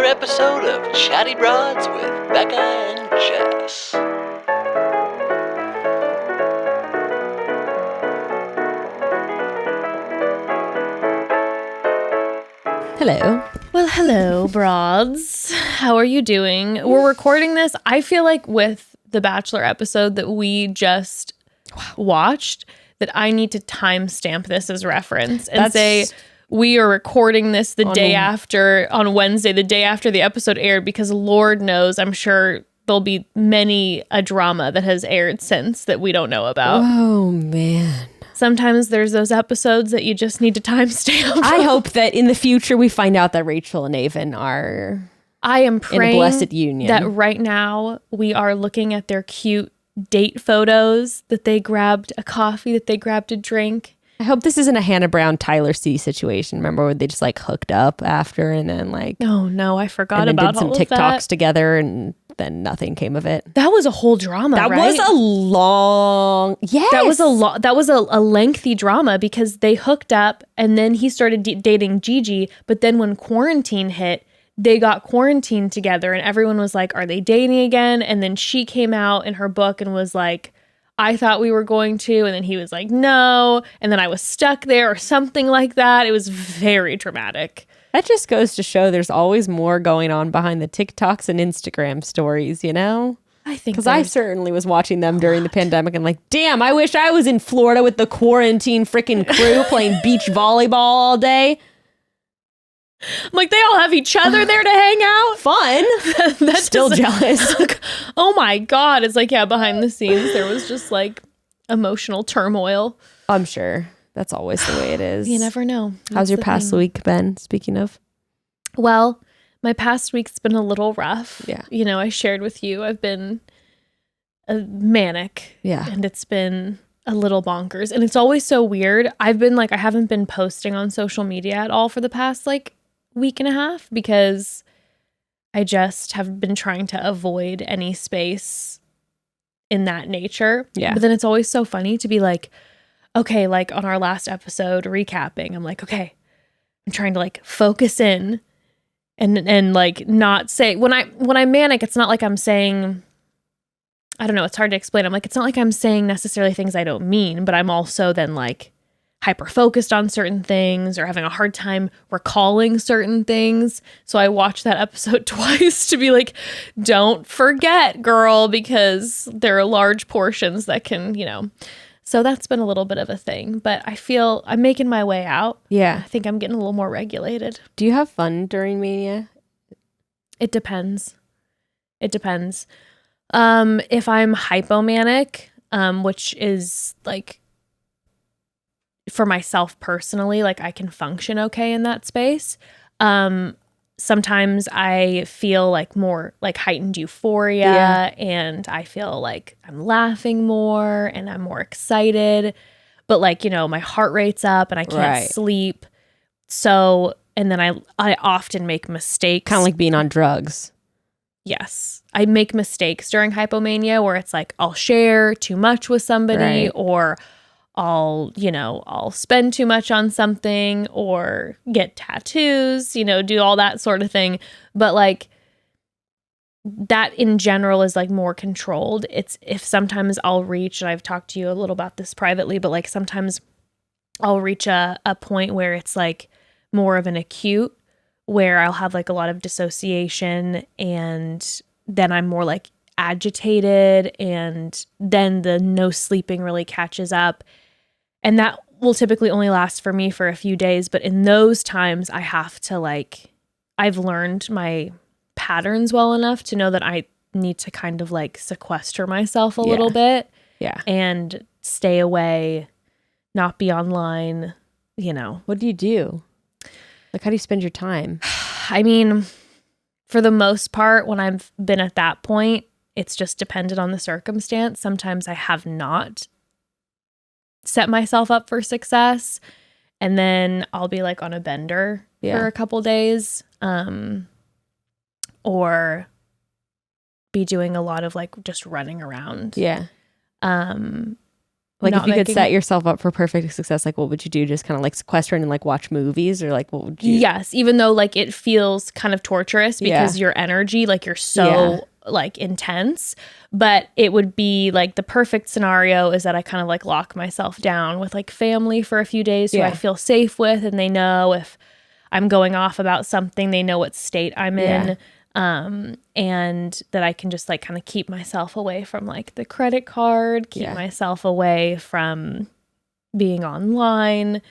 episode of Chatty Broads with Becca and Jess. Hello. Well, hello, broads. How are you doing? We're recording this, I feel like, with the Bachelor episode that we just watched, that I need to timestamp this as reference and say we are recording this the day after, on Wednesday, the day after the episode aired, because Lord knows, I'm sure there'll be many a drama that has aired since that we don't know about. Oh, man. Sometimes there's those episodes that you just need to timestamp. I hope that in the future we find out that Rachel and Avon are I am praying in a blessed union. That right now we are looking at their cute date photos, that they grabbed a coffee, that they grabbed a drink. I hope this isn't a Hannah Brown, Tyler C situation. Remember where they just like hooked up after and then like... Oh no, I forgot and then about did some all TikToks of that. together and then nothing came of it. That was a whole drama, That right? was a long... Yes! That was a lengthy drama because they hooked up and then he started dating Gigi, but then when quarantine hit, they got quarantined together and everyone was like, are they dating again? And then she came out in her book and was like, I thought we were going to, and then he was like, no, and then I was stuck there or something like that. It was very dramatic. That just goes to show there's always more going on behind the TikToks and Instagram stories, you know? I think because I certainly was watching them during the pandemic and like, damn, I wish I was in Florida with the quarantine freaking crew playing beach volleyball all day. I'm like, they all have each other there to hang out. Fun. That's still jealous. Oh my God. It's like, yeah, behind the scenes, there was just like emotional turmoil. I'm sure. That's always the way it is. You never know. How's your past week been, speaking of? Well, my past week's been a little rough. Yeah. You know, I shared with you, I've been manic. Yeah. And it's been a little bonkers. And it's always so weird. I haven't been posting on social media at all for the past like week and a half because I just have been trying to avoid any space in that nature. Yeah. But then it's always so funny to be like, okay, like on our last episode recapping, I'm like, okay, I'm trying to like focus in and like not say when I'm manic, it's not like I'm saying, I don't know, it's hard to explain. I'm like, it's not like I'm saying necessarily things I don't mean, but I'm also then like hyper focused on certain things or having a hard time recalling certain things. So I watched that episode twice to be like, don't forget, girl, because there are large portions that can, you know. So that's been a little bit of a thing, but I feel I'm making my way out. Yeah. I think I'm getting a little more regulated. Do you have fun during mania? It depends. It depends. If I'm hypomanic, which is like, for myself personally, like I can function okay in that space. Sometimes I feel like more like heightened euphoria and I feel like I'm laughing more and I'm more excited, but like, you know, my heart rate's up and I can't sleep. So, and then I often make mistakes. Kind of like being on drugs. Yes. I make mistakes during hypomania where it's like, I'll share too much with somebody or I'll spend too much on something or get tattoos, you know, do all that sort of thing. But like that in general is like more controlled. It's if sometimes I'll reach, and I've talked to you a little about this privately, but like sometimes I'll reach a point where it's like more of an acute, where I'll have like a lot of dissociation and then I'm more like agitated and then the no sleeping really catches up. And that will typically only last for me for a few days. But in those times, I have to like, I've learned my patterns well enough to know that I need to kind of like sequester myself a little bit. Yeah. And stay away, not be online, you know. What do you do? Like, how do you spend your time? I mean, for the most part, when I've been at that point, it's just dependent on the circumstance. Sometimes I have not set myself up for success and then I'll be like on a bender for a couple days or be doing a lot of like just running around. Yeah. Like not if you could making- set yourself up for perfect success, like what would you do? Just kind of like sequester and like watch movies, or like what would you? Yes, even though like it feels kind of torturous because your energy, like you're so like intense, but it would be like the perfect scenario is that I kind of like lock myself down with like family for a few days who I feel safe with, and they know if I'm going off about something, they know what state I'm in. And that I can just like kind of keep myself away from like the credit card, keep myself away from being online,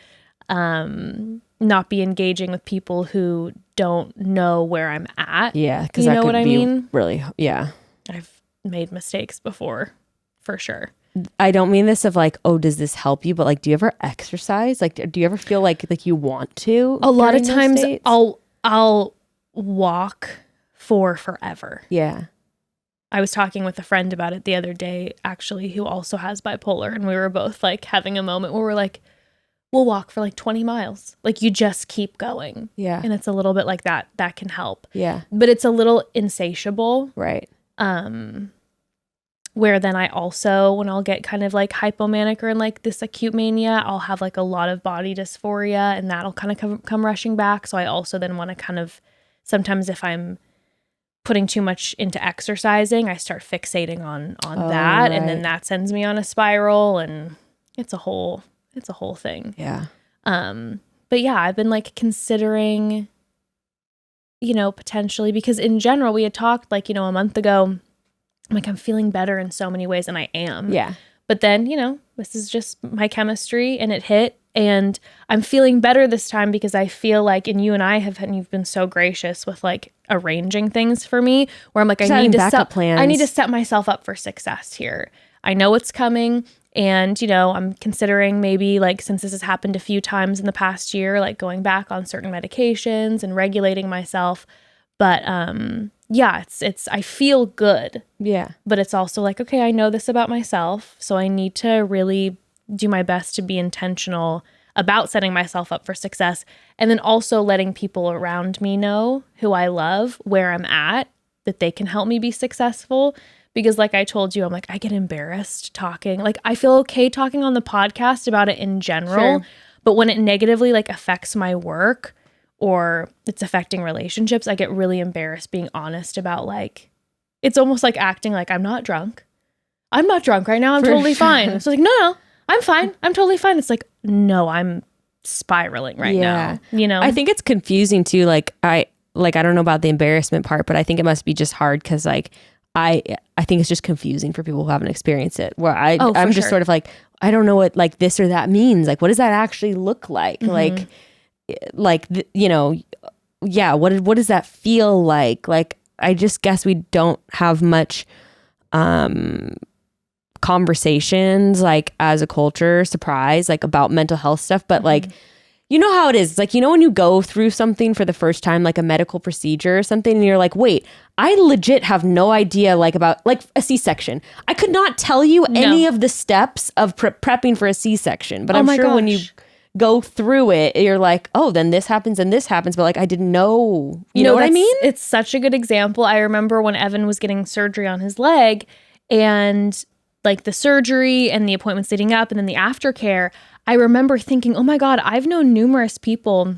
not be engaging with people who don't know where I'm at. Yeah, because you that know could what I be mean? really, yeah. I've made mistakes before, for sure. I don't mean this of like, oh, does this help you? But like, do you ever exercise? Like, do you ever feel like you want to? A lot of during those times states? I'll walk for forever. Yeah. I was talking with a friend about it the other day, actually, who also has bipolar. And we were both like having a moment where we're like, we'll walk for like 20 miles. Like you just keep going. Yeah. And it's a little bit like that. That can help. Yeah. But it's a little insatiable. Right. Where then I also, when I'll get kind of like hypomanic or in like this acute mania, I'll have like a lot of body dysphoria and that'll kind of come rushing back. So I also then want to kind of, sometimes if I'm putting too much into exercising, I start fixating on that. And then that sends me on a spiral, and it's a whole thing. Yeah. But yeah, I've been like considering, potentially, because in general, we had talked like, a month ago, I'm like, I'm feeling better in so many ways, and I am. Yeah. But then, this is just my chemistry, and it hit, and I'm feeling better this time because I feel like, and you and I have, and you've been so gracious with like arranging things for me, where I'm like, I need to set myself up for success here. I know it's coming. And, I'm considering maybe like, since this has happened a few times in the past year, like going back on certain medications and regulating myself. But, it's, I feel good. Yeah. But it's also like, okay, I know this about myself. So I need to really do my best to be intentional about setting myself up for success. And then also letting people around me know who I love, where I'm at, that they can help me be successful. Because like I told you, I'm like, I get embarrassed talking. Like I feel okay talking on the podcast about it in general. Sure. But when it negatively like affects my work or it's affecting relationships, I get really embarrassed being honest about like, it's almost like acting like I'm not drunk. I'm not drunk right now. I'm totally fine. So like, no, I'm fine. I'm totally fine. It's like, no, I'm spiraling right now. I think it's confusing too. Like I don't know about the embarrassment part, but I think it must be just hard because like I think it's just confusing for people who haven't experienced it. Where I'm just sort of like, I don't know what like this or that means. Like, what does that actually look like? Mm-hmm. What does that feel like? Like, I just guess we don't have much conversations like as a culture, surprise, like about mental health stuff. But like, you know how it is. It's like, when you go through something for the first time, like a medical procedure or something, and you're like, wait, I legit have no idea like about like a C-section. I could not tell you any of the steps of prepping for a C-section, but I'm sure when you go through it, you're like, oh, then this happens and this happens. But like, I didn't know, you know what I mean? It's such a good example. I remember when Evan was getting surgery on his leg, and like the surgery and the appointments leading up and then the aftercare, I remember thinking, oh my God, I've known numerous people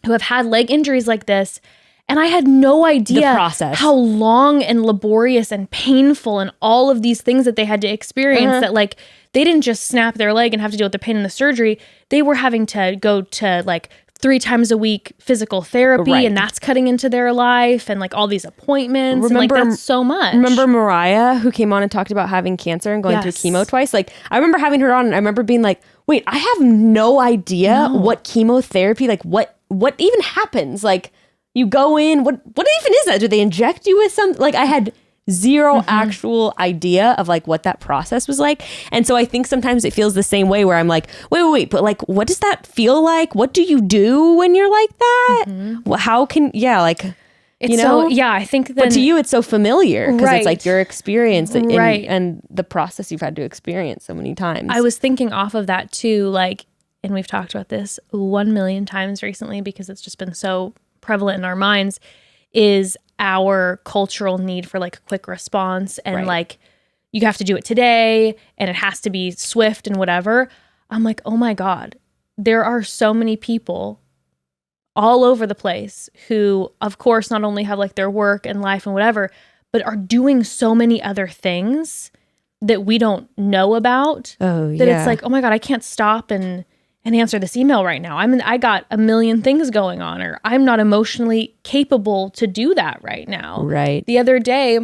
who have had leg injuries like this, and I had no idea how long and laborious and painful and all of these things that they had to experience, that like they didn't just snap their leg and have to deal with the pain in the surgery. They were having to go to like 3 times a week physical therapy, and that's cutting into their life, and like all these appointments. Remember, and like that's so much. Remember Mariah, who came on and talked about having cancer and going through chemo twice? Like, I remember having her on, and I remember being like, wait, I have no idea what chemotherapy, like what even happens. Like, you go in, what even is that? Do they inject you with something? Like, I had zero actual idea of like what that process was like. And so I think sometimes it feels the same way, where I'm like, wait, but like, what does that feel like? What do you do when you're like that? How can, it's I think that. But to you, it's so familiar because it's like your experience and the process you've had to experience so many times. I was thinking off of that too, like, and we've talked about this 1 million times recently because it's just been so prevalent in our minds, is our cultural need for like a quick response and like you have to do it today and it has to be swift and whatever. I'm like, oh my God, there are so many people all over the place who, of course, not only have like their work and life and whatever, but are doing so many other things that we don't know about. Oh, that it's like, oh my God, I can't stop and answer this email right now. I got a million things going on, or I'm not emotionally capable to do that right now. Right. The other day,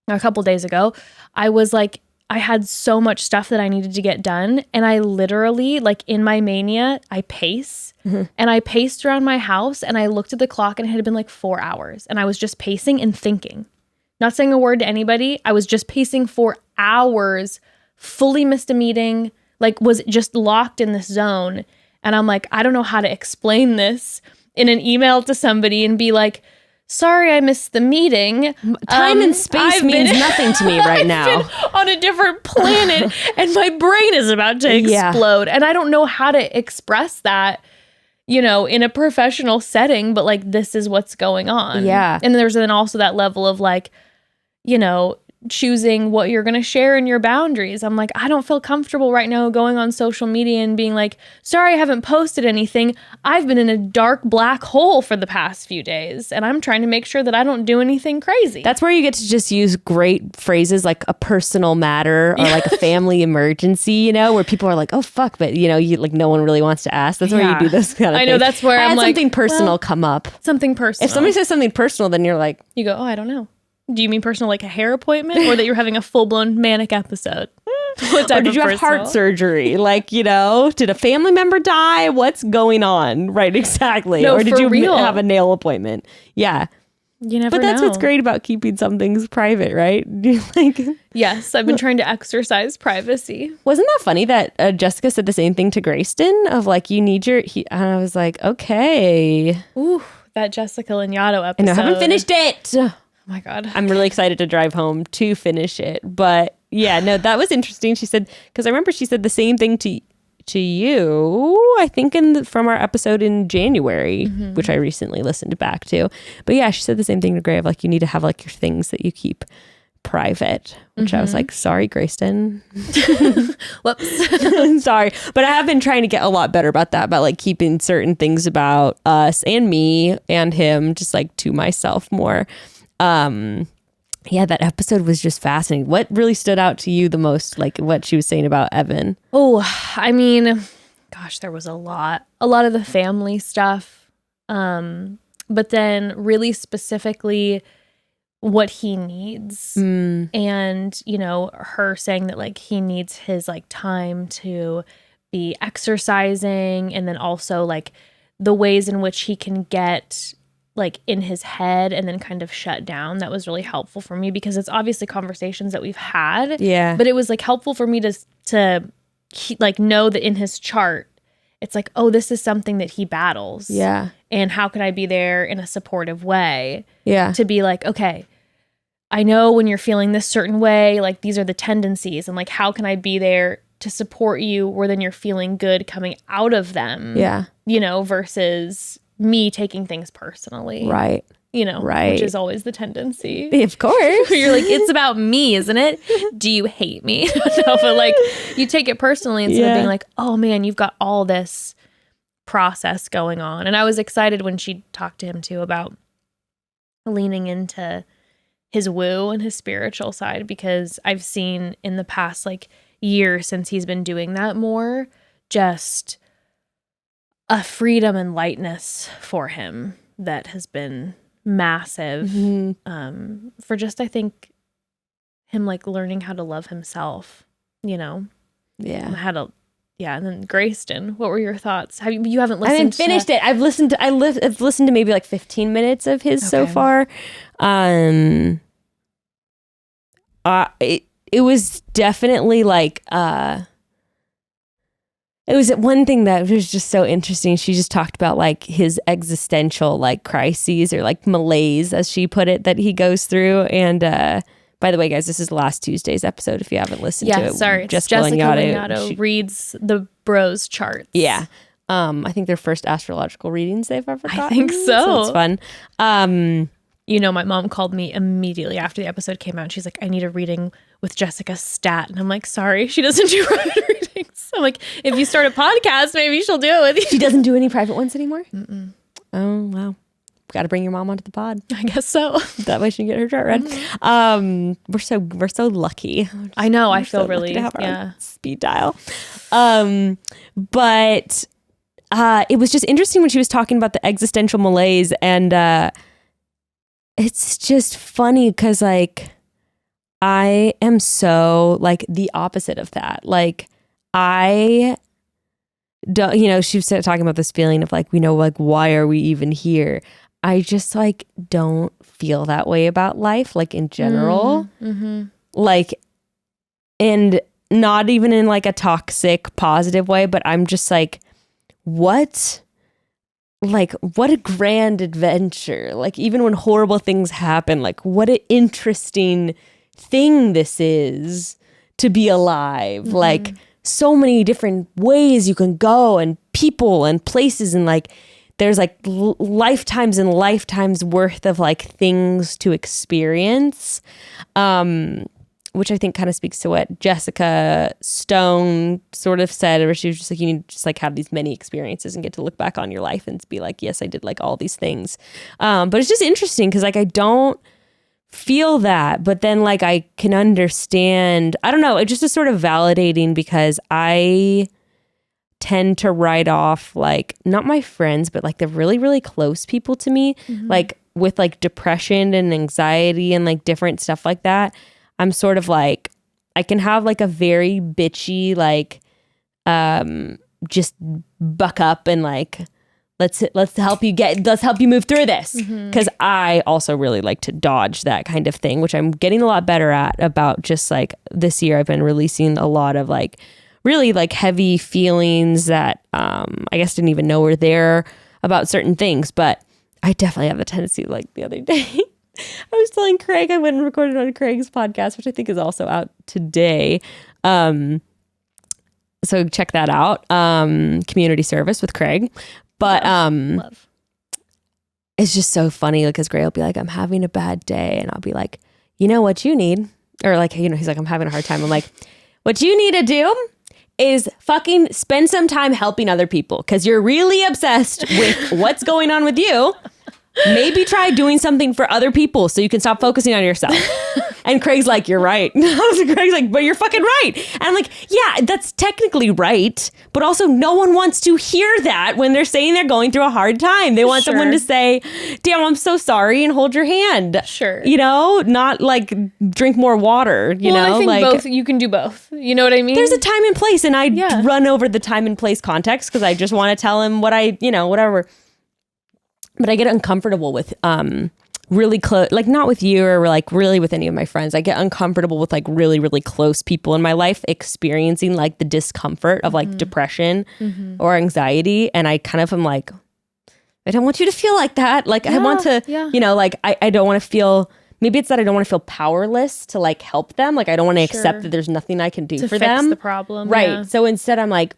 a couple days ago, I was like, I had so much stuff that I needed to get done. And I literally, like in my mania, I pace. And I paced around my house and I looked at the clock and it had been like 4 hours. And I was just pacing and thinking. Not saying a word to anybody. I was just pacing for hours, fully missed a meeting, like was just locked in this zone. And I'm like, I don't know how to explain this in an email to somebody and be like, sorry, I missed the meeting. Time and space means nothing to me right now. I've been on a different planet and my brain is about to explode. And I don't know how to express that, you know, in a professional setting, but like, this is what's going on. Yeah. And there's then also that level of like, you know, choosing what you're going to share in your boundaries. I'm like, I don't feel comfortable right now going on social media and being like, sorry, I haven't posted anything. I've been in a dark black hole for the past few days and I'm trying to make sure that I don't do anything crazy. That's where you get to just use great phrases like a personal matter or like a family emergency, you know, where people are like, oh, fuck. But, you know, you like no one really wants to ask. That's where you do this kind of thing. I know, that's where I'm like, something personal come up. Something personal. If somebody says something personal, then you're like, you go, oh, I don't know. Do you mean personal like a hair appointment or that you're having a full-blown manic episode? What type or did you have heart surgery? Like, you know, did a family member die? What's going on? Right, exactly. No, or did you real. have a nail appointment? Yeah. You never know. But that's what's great about keeping some things private, right? Like, yes, I've been trying to exercise privacy. Wasn't that funny that Jessica said the same thing to Grayston of like, you need your, and I was like, okay. Ooh, that Jessica Lanyadoo episode. I haven't finished it. Oh my God. I'm really excited to drive home to finish it. But yeah, no, that was interesting. She said, because I remember she said the same thing to you, I think from our episode in January, which I recently listened back to. But yeah, she said the same thing to Gray of like, you need to have like your things that you keep private, which I was like, sorry, Grayston. Whoops. Sorry. But I have been trying to get a lot better about that, about like keeping certain things about us and me and him just like to myself more. Yeah, that episode was just fascinating. What really stood out to you the most, like what she was saying about Evan? Oh, I mean, gosh, there was a lot of the family stuff. But then really specifically what he needs. And, you know, her saying that like he needs his like time to be exercising, and then also like the ways in which he can get like in his head and then kind of shut down. That was really helpful for me because it's obviously conversations that we've had. Yeah. But it was like helpful for me to like know that in his chart, it's like, oh, this is something that he battles. Yeah. And how can I be there in a supportive way? Yeah. To be like, okay, I know when you're feeling this certain way, like these are the tendencies, and like, how can I be there to support you where then you're feeling good coming out of them? Yeah. You know, versus me taking things personally. Right. You know, right. Which is always the tendency. Of course. You're like, it's about me, isn't it? Do you hate me? No, but like you take it personally instead of being like, oh man, you've got all this process going on. And I was excited when she talked to him too about leaning into his woo and his spiritual side, because I've seen in the past like year since he's been doing that more, just a freedom and lightness for him that has been massive. For just, I think, him like learning how to love himself, you know? Yeah. And then Grayston, what were your thoughts? You haven't listened? I haven't finished it. I've listened to maybe like 15 minutes of his so far. It was definitely like it was one thing that was just so interesting. She just talked about like his existential like crises or like malaise, as she put it, that he goes through. And by the way, guys, this is last Tuesday's episode. If you haven't listened to it, sorry, Jessica Lanyadoo reads the bros charts. Yeah, I think their first astrological readings they've ever gotten. I think so. It's fun. You know, my mom called me immediately after the episode came out. She's like, I need a reading with Jessica Stat. And I'm like, sorry, she doesn't do private readings. I'm like, if you start a podcast, maybe she'll do it with you. She doesn't do any private ones anymore? Oh, wow. Got to bring your mom onto the pod. I guess so. That way she can get her chart read. We're so lucky. I know. I so feel really, lucky to have our own speed dial. But it was just interesting when she was talking about the existential malaise, and it's just funny because like I am so like the opposite of that. Like I don't, she was talking about this feeling of like, like why are we even here? I just like don't feel that way about life, like in general, like, and not even in like a toxic positive way, but I'm just like, what a grand adventure. Like even when horrible things happen, like what an interesting thing this is to be alive. Like so many different ways you can go and people and places, and like there's like lifetimes and lifetimes worth of like things to experience, which I think kind of speaks to what Jessica Stone sort of said, where she was just like, you need to just like have these many experiences and get to look back on your life and be like, yes, I did like all these things. But it's just interesting because like I don't feel that, but then like I can understand, I don't know, it just is sort of validating because I tend to write off like not my friends, but like the really, really close people to me, like with like depression and anxiety and like different stuff like that. I'm sort of like, I can have like a very bitchy, like, just buck up and like, let's help you move through this. Cause I also really like to dodge that kind of thing, which I'm getting a lot better at. About just like this year, I've been releasing a lot of like really like heavy feelings that, I guess didn't even know were there about certain things, but I definitely have the tendency, like the other day, I was telling Craig, I went and recorded on Craig's podcast, which I think is also out today. So check that out. Community service with Craig. But love. It's just so funny because Gray will be like, I'm having a bad day. And I'll be like, you know what you need? Or like, he's like, I'm having a hard time. I'm like, what you need to do is fucking spend some time helping other people because you're really obsessed with what's going on with you. Maybe try doing something for other people so you can stop focusing on yourself. And Craig's like, you're right. Craig's like, but you're fucking right. And I'm like, yeah, that's technically right. But also no one wants to hear that when they're saying they're going through a hard time. They want someone to say, damn, I'm so sorry, and hold your hand. Sure. Not like drink more water, I think like both, you can do both. You know what I mean? There's a time and place, and I run over the time and place context because I just want to tell him what I, whatever. But I get uncomfortable with really close, like not with you or like really with any of my friends. I get uncomfortable with like really, really close people in my life experiencing like the discomfort of like depression or anxiety. And I kind of am like, I don't want you to feel like that. Like I want to, like I don't want to feel, maybe it's that I don't want to feel powerless to like help them. Like I don't want to accept that there's nothing I can do for them. To fix the problem. Right. Yeah. So instead I'm like,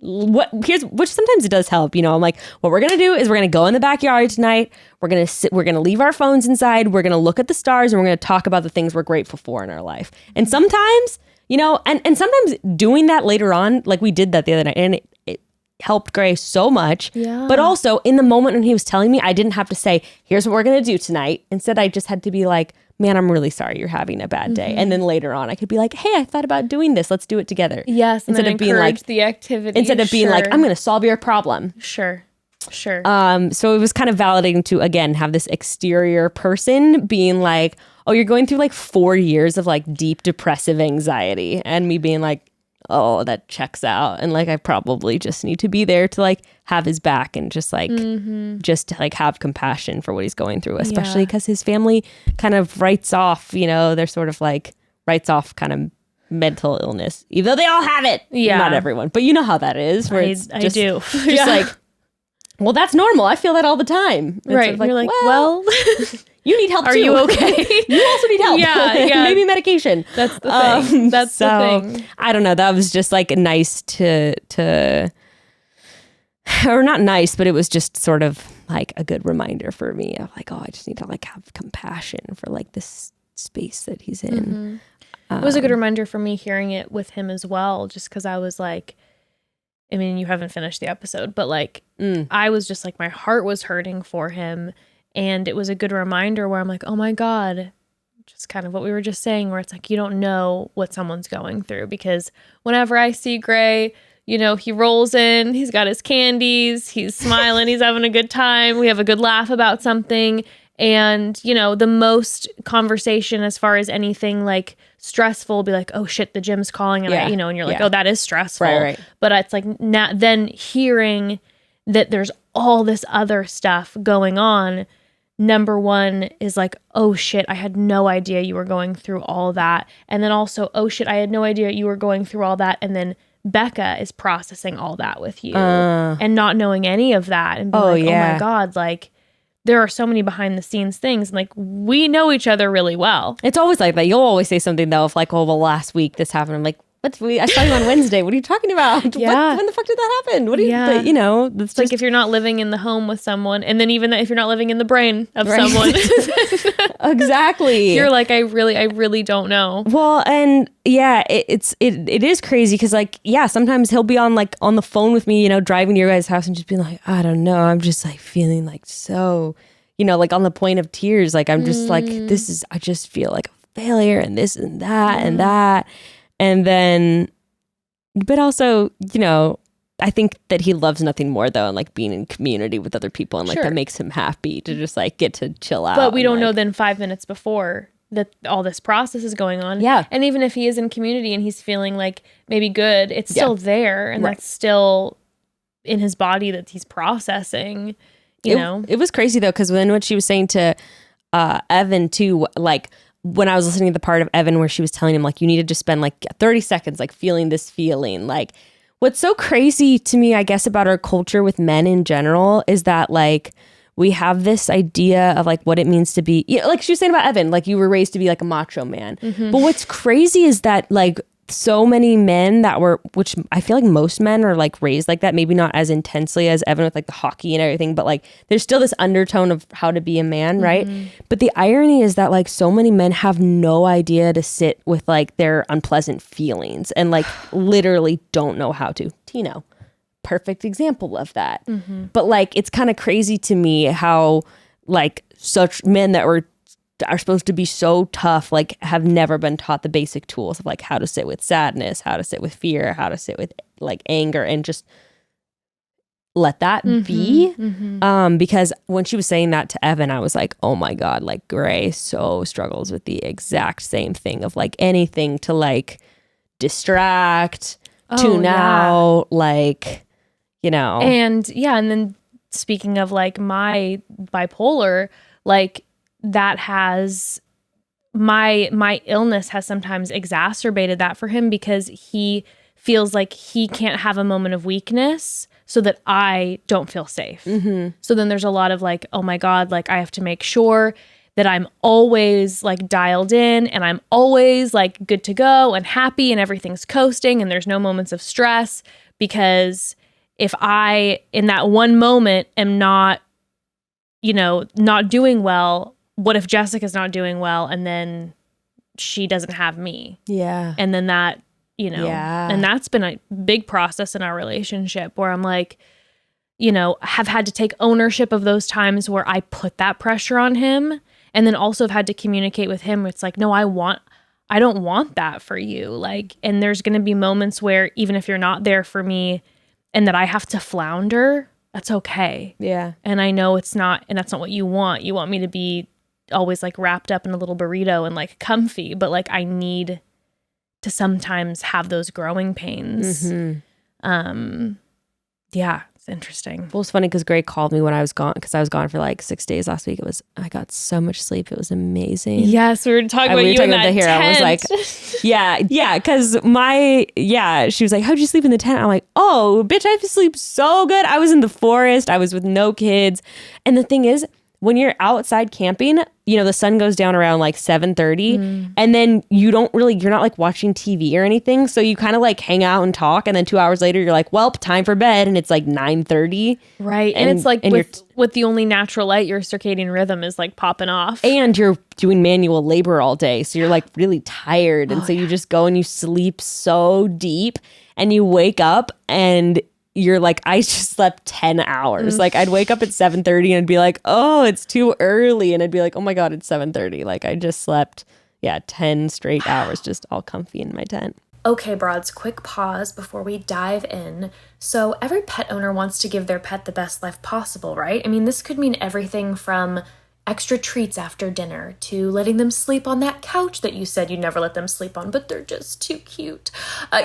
which sometimes it does help, I'm like, what we're gonna do is we're gonna go in the backyard tonight, we're gonna leave our phones inside, we're gonna look at the stars, and we're gonna talk about the things we're grateful for in our life. And sometimes and sometimes doing that later on, like we did that the other night, and it helped Gray so much. But also in the moment when he was telling me, I didn't have to say, here's what we're gonna do tonight. Instead I just had to be like, man, I'm really sorry you're having a bad day. And then later on I could be like, hey, I thought about doing this. Let's do it together. Yes. Instead of being like the activity. Instead of being like, I'm going to solve your problem. Sure. So it was kind of validating to, again, have this exterior person being like, oh, you're going through like 4 years of like deep depressive anxiety. And me being like, oh, that checks out. And like, I probably just need to be there to like have his back and just like, just to like have compassion for what he's going through, especially because his family kind of writes off, they're sort of like writes off kind of mental illness, even though they all have it. Yeah. Not everyone, but you know how that is. Where it's just, I do. Just like, well, that's normal. I feel that all the time. Right. Sort of like, you're like, well you need help too. Are you okay? You also need help. Yeah. Maybe medication. That's the thing. That's the thing. I don't know. That was just like nice to, or not nice, but it was just sort of like a good reminder for me of like, oh, I just need to like have compassion for like this space that he's in. It was a good reminder for me hearing it with him as well, just because I was like, I mean, you haven't finished the episode, but like, I was just like, my heart was hurting for him. And it was a good reminder where I'm like, oh my God, just kind of what we were just saying, where it's like, you don't know what someone's going through. Because whenever I see Gray, you know, he rolls in, he's got his candies, he's smiling, he's having a good time. We have a good laugh about something. And, you know, the most conversation as far as anything like stressful will be like, oh shit, the gym's calling. And and you're like, oh, that is stressful. Right. But it's like then hearing that there's all this other stuff going on. Number one is like, oh shit, I had no idea you were going through all that. And then also, oh shit, I had no idea you were going through all that. And then Becca is processing all that with you and not knowing any of that and being oh my God, like, there are so many behind the scenes things. And like, we know each other really well. It's always like that. You'll always say something though, if like, oh, well, last week this happened. I'm like, I saw you on Wednesday. What are you talking about? Yeah. When the fuck did that happen? What do you, but, you know, it's just, like if you're not living in the home with someone, and then even if you're not living in the brain of someone. Exactly. You're like, I really don't know. Well, and yeah, it is crazy because like, yeah, sometimes he'll be on the phone with me, you know, driving to your guys' house and just being like, I don't know. I'm just like feeling like so, you know, like on the point of tears. Like, I'm just like, I just feel like a failure and this and that and that. And then, but also, you know, I think that he loves nothing more though, and like being in community with other people, and like that makes him happy to just like get to chill out. But we don't know then 5 minutes before that all this process is going on. Yeah. And even if he is in community and he's feeling like maybe good, it's still there, and that's still in his body that he's processing, you know? It was crazy though, because when what she was saying to Evan too, like, when I was listening to the part of Evan where she was telling him like, you need to just spend like 30 seconds like feeling this feeling. Like, what's so crazy to me, I guess, about our culture with men in general is that like we have this idea of like what it means to be, you know, like she was saying about Evan, like you were raised to be like a macho man. But what's crazy is that like so many men that were, which I feel like most men are like raised like that, maybe not as intensely as Evan with like the hockey and everything, but like there's still this undertone of how to be a man, right? But the irony is that like so many men have no idea to sit with like their unpleasant feelings and like literally don't know how to. Tino, perfect example of that. But like it's kind of crazy to me how like such men that are supposed to be so tough, like have never been taught the basic tools of like how to sit with sadness, how to sit with fear, how to sit with like anger, and just let that be. Because when she was saying that to Evan, I was like, oh my God, like Gray so struggles with the exact same thing of like anything to like distract, tune out, like, you know. And then speaking of like my bipolar, like that has my illness has sometimes exacerbated that for him, because he feels like he can't have a moment of weakness so that I don't feel safe. So then there's a lot of like, oh my God, like I have to make sure that I'm always like dialed in and I'm always like good to go and happy and everything's coasting and there's no moments of stress, because if I in that one moment am not, you know, not doing well, what if Jessica's not doing well and then she doesn't have me? Yeah. And then that, you know, and that's been a big process in our relationship where I'm like, you know, have had to take ownership of those times where I put that pressure on him, and then also have had to communicate with him. It's like, no, I don't want that for you. Like, and there's going to be moments where even if you're not there for me and that I have to flounder, that's okay. Yeah. And I know it's not, and that's not what you want. You want me to be always like wrapped up in a little burrito and like comfy, but like I need to sometimes have those growing pains. Yeah, it's interesting. Well, it's funny because Gray called me when I was gone, because I was gone for like 6 days last week. I got so much sleep. It was amazing. Yes, we were talking about you in that tent. I was like, yeah, because she was like, how'd you sleep in the tent? I'm like, oh, bitch, I sleep so good. I was in the forest. I was with no kids. And the thing is, when you're outside camping, you know, the sun goes down around like 7:30 and then you're not like watching TV or anything. So you kind of like hang out and talk. And then 2 hours later, you're like, well, time for bed. And it's like 9:30. Right. And it's like with the only natural light, your circadian rhythm is like popping off. And you're doing manual labor all day. So you're like really tired. And so you just go and you sleep so deep and you wake up and you're like, I just slept 10 hours. Like I'd wake up at 7:30 and I'd be like, oh, it's too early. And I'd be like, oh my God, it's 7:30. Like I just slept, 10 straight hours just all comfy in my tent. Okay, broads, quick pause before we dive in. So every pet owner wants to give their pet the best life possible, right? I mean, this could mean everything from extra treats after dinner to letting them sleep on that couch that you said you'd never let them sleep on, but they're just too cute.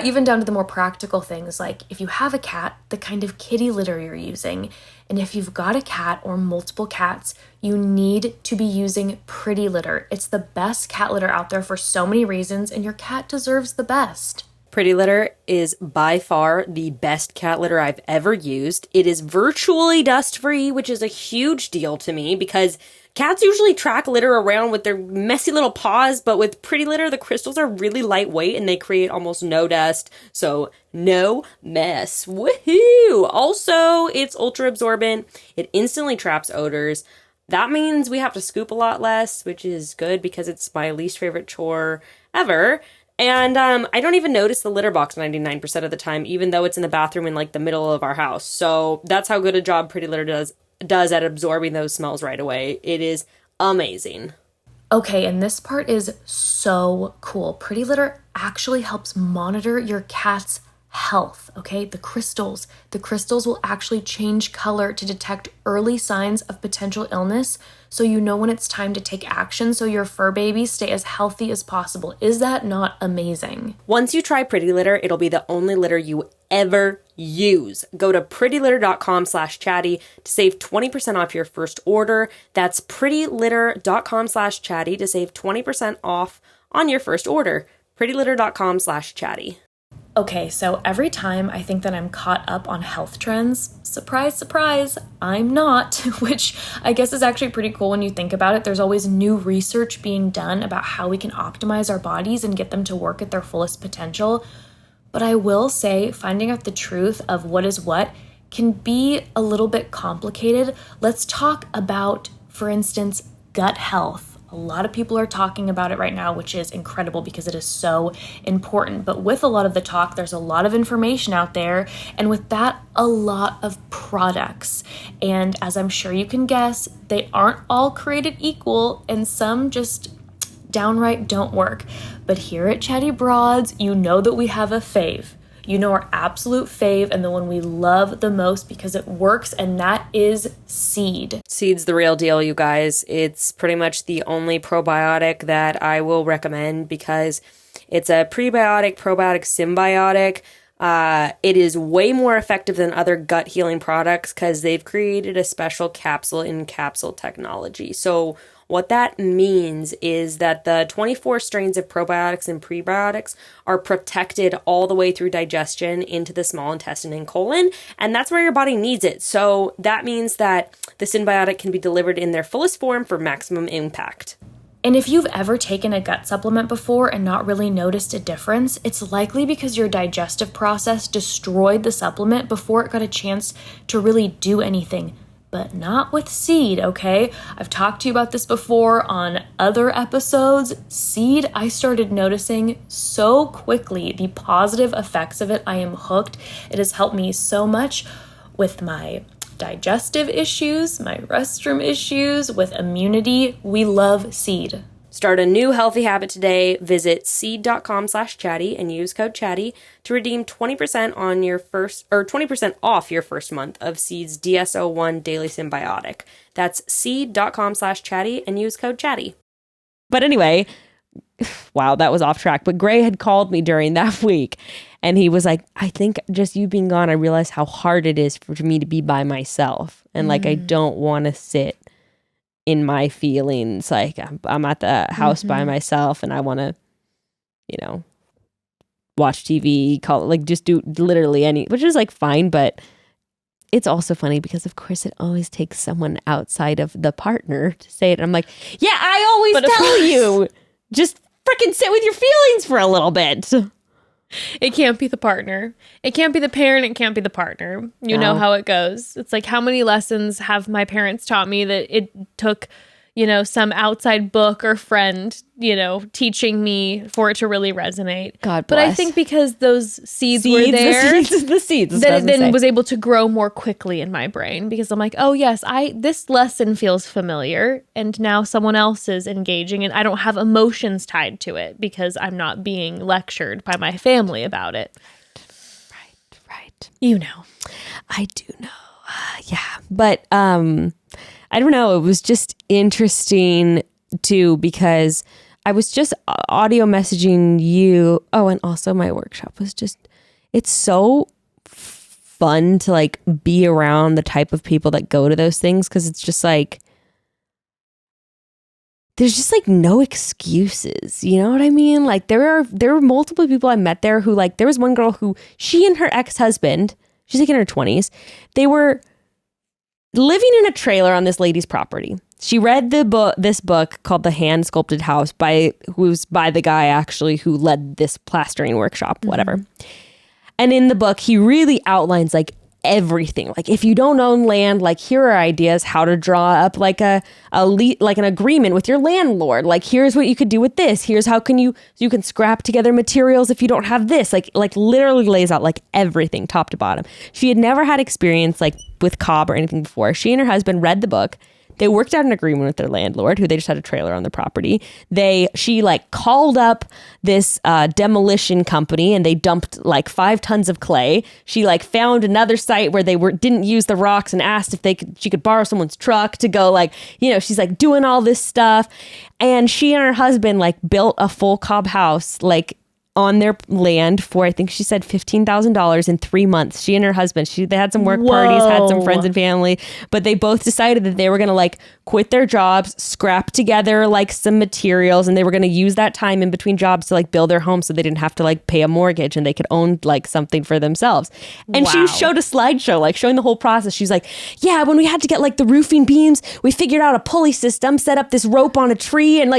Even down to the more practical things like if you have a cat, the kind of kitty litter you're using. And if you've got a cat or multiple cats, you need to be using Pretty Litter. It's the best cat litter out there for so many reasons, and your cat deserves the best. Pretty Litter is by far the best cat litter I've ever used. It is virtually dust-free, which is a huge deal to me because cats usually track litter around with their messy little paws, but with Pretty Litter, the crystals are really lightweight and they create almost no dust, so no mess. Woohoo! Also, it's ultra absorbent. It instantly traps odors. That means we have to scoop a lot less, which is good because it's my least favorite chore ever. And I don't even notice the litter box 99% of the time, even though it's in the bathroom in like the middle of our house. So that's how good a job Pretty Litter does at absorbing those smells right away. It is amazing. Okay, and this part is so cool. Pretty Litter actually helps monitor your cat's health, okay? The crystals will actually change color to detect early signs of potential illness so you know when it's time to take action so your fur babies stay as healthy as possible. Is that not amazing? Once you try Pretty Litter, it'll be the only litter you ever use. Go to prettylitter.com/chatty to save 20% off your first order. That's prettylitter.com/chatty to save 20% off on your first order. prettylitter.com/chatty. Okay, so every time I think that I'm caught up on health trends, surprise, surprise, I'm not, which I guess is actually pretty cool when you think about it. There's always new research being done about how we can optimize our bodies and get them to work at their fullest potential. But I will say finding out the truth of what is what can be a little bit complicated. Let's talk about, for instance, gut health. A lot of people are talking about it right now, which is incredible because it is so important. But with a lot of the talk, there's a lot of information out there. And with that, a lot of products. And as I'm sure you can guess, they aren't all created equal and some just downright don't work. But here at Chatty Broads, you know that we have a fave. You know our absolute fave and the one we love the most because it works, and that is Seed. Seed's the real deal, you guys. It's pretty much the only probiotic that I will recommend because it's a prebiotic, probiotic, symbiotic. It is way more effective than other gut healing products because they've created a special capsule-in-capsule technology. So what that means is that the 24 strains of probiotics and prebiotics are protected all the way through digestion into the small intestine and colon, and that's where your body needs it. So that means that the symbiotic can be delivered in their fullest form for maximum impact. And if you've ever taken a gut supplement before and not really noticed a difference, it's likely because your digestive process destroyed the supplement before it got a chance to really do anything. But not with Seed, okay? I've talked to you about this before on other episodes. Seed, I started noticing so quickly the positive effects of it. I am hooked. It has helped me so much with my digestive issues, my restroom issues, with immunity. We love Seed. Start a new healthy habit today. Visit seed.com/chatty and use code chatty to redeem 20% on your first, or 20% off your first month of Seed's DSO1 Daily Symbiotic. That's seed.com/chatty and use code chatty. But anyway, wow, that was off track. But Gray had called me during that week and he was like, I think just you being gone, I realized how hard it is for me to be by myself. And like, I don't want to sit in my feelings. Like I'm at the house by myself and I want to, watch TV, just do literally which is like fine, but it's also funny because of course it always takes someone outside of the partner to say it. I'm like, yeah, I always tell you, just freaking sit with your feelings for a little bit. It can't be the partner. It can't be the parent. It can't be the partner. You know how it goes. It's like, how many lessons have my parents taught me that it took, some outside book or friend, teaching me for it to really resonate. God bless. But I think because those seeds were there, the seeds, that it then was able to grow more quickly in my brain, because I'm like, oh yes, this lesson feels familiar, and now someone else is engaging, and I don't have emotions tied to it because I'm not being lectured by my family about it. Right. I do know. Yeah. But I don't know. It was just interesting too, because I was just audio messaging you. Oh, and also my workshop was it's so fun to like be around the type of people that go to those things, because it's just like, there's just like no excuses. You know what I mean? Like there were multiple people I met there who, like, there was one girl who, she and her ex-husband, she's like in her 20s, they were living in a trailer on this lady's property. She read this book called The Hand Sculpted House who's by the guy actually who led this plastering workshop, whatever. And in the book, he really outlines like everything. Like, if you don't own land, like, here are ideas how to draw up like an agreement with your landlord. Like, here's what you could do with this. Here's how you can scrap together materials if you don't have this. Like literally lays out like everything top to bottom. She had never had experience like with cob or anything before. She and her husband read the book. They worked out an agreement with their landlord, who they just had a trailer on the property. She like called up this demolition company, and they dumped like 5 tons of clay. She like found another site where they didn't use the rocks, and asked if she could borrow someone's truck to go, like, she's like doing all this stuff. And she and her husband like built a full cob house, like, on their land for, I think she said $15,000 in 3 months. She and her husband, they had some work parties, had some friends and family, but they both decided that they were going to like quit their jobs, scrap together like some materials, and they were going to use that time in between jobs to like build their home, so they didn't have to like pay a mortgage, and they could own like something for themselves. And she showed a slideshow, like showing the whole process. She's like, yeah, when we had to get like the roofing beams, we figured out a pulley system, set up this rope on a tree, and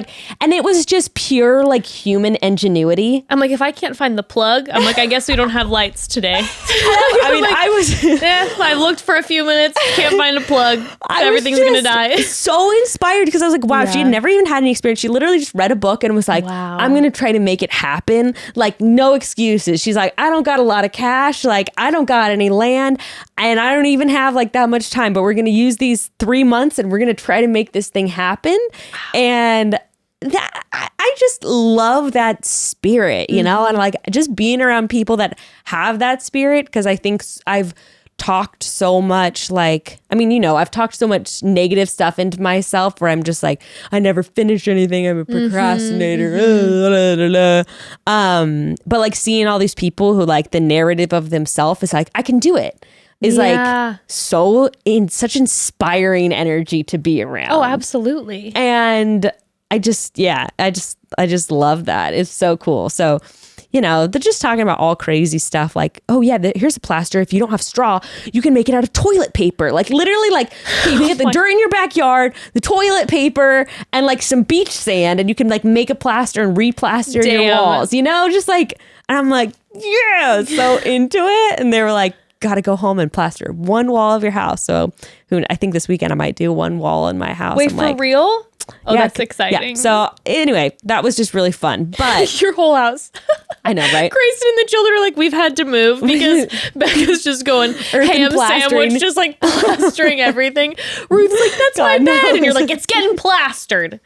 it was just pure like human ingenuity. I'm like, if I can't find the plug, I'm like, I guess we don't have lights today. I mean, like, I looked for a few minutes, can't find a plug. Everything's going to die. So inspired, because I was like, wow, she had never even had any experience. She literally just read a book and was like, wow, I'm going to try to make it happen. Like, no excuses. She's like, I don't got a lot of cash. Like, I don't got any land, and I don't even have like that much time, but we're going to use these 3 months, and we're going to try to make this thing happen. And that, I just love that spirit, and like just being around people that have that spirit, because I think I've talked so much, like, I mean, I've talked so much negative stuff into myself where I'm just like, I never finish anything, I'm a procrastinator. But like seeing all these people who like the narrative of themselves is like, I can do it, is like such inspiring energy to be around. Oh, absolutely. And I just love that. It's so cool. So, they're just talking about all crazy stuff like, oh yeah, here's a plaster. If you don't have straw, you can make it out of toilet paper. Like literally, like you can get the dirt in your backyard, the toilet paper, and like some beach sand, and you can like make a plaster and replaster your walls, just like, and I'm like, yeah, so into it. And they were like, gotta go home and plaster one wall of your house. So I think this weekend I might do one wall in my house. Wait, for real? Oh, yeah, that's exciting. Yeah. So anyway, that was just really fun. But your whole house. I know, right? Grayson and the children are like, we've had to move because Becca's just going ham sandwich, just like plastering everything. Ruth's like, that's my bed. And you're like, it's getting plastered.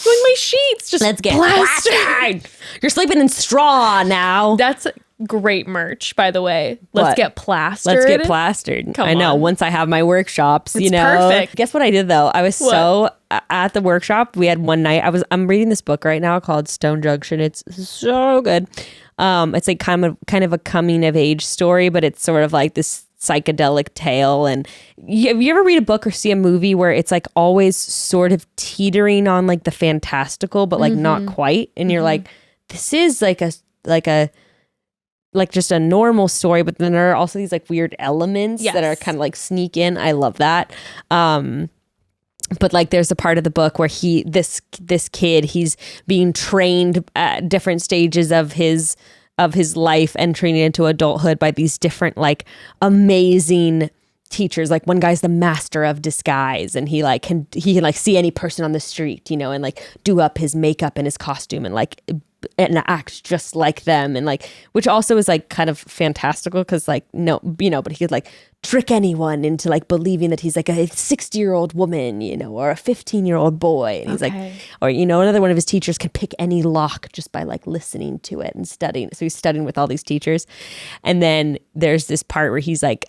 Going, my sheets just let's get plastered. You're sleeping in straw now. That's great merch, by the way. Let's get plastered. Let's get plastered. I know. Once I have my workshops, it's perfect. Guess what I did though? I was so at the workshop. We had one night. I'm reading this book right now called Stone Junction. It's so good. It's like kind of a coming of age story, but it's sort of like this psychedelic tale. And have you ever read a book or see a movie where it's like always sort of teetering on like the fantastical, but like not quite? And you're like, this is like a like just a normal story, but then there are also these like weird elements Yes. that are kind of like sneak in. I love that. But like there's a part of the book where this kid, he's being trained at different stages of his life, entering into adulthood by these different like amazing teachers. Like one guy's the master of disguise, and he can like see any person on the street, you know, and like do up his makeup and his costume and act just like them, and like, which also is like kind of fantastical because like, no, you know, but he could like trick anyone into like believing that he's like a 60-year-old woman, you know, or a 15-year-old boy. And he's like, or, you know, another one of his teachers can pick any lock just by like listening to it and studying. So he's studying with all these teachers. And then there's this part where he's like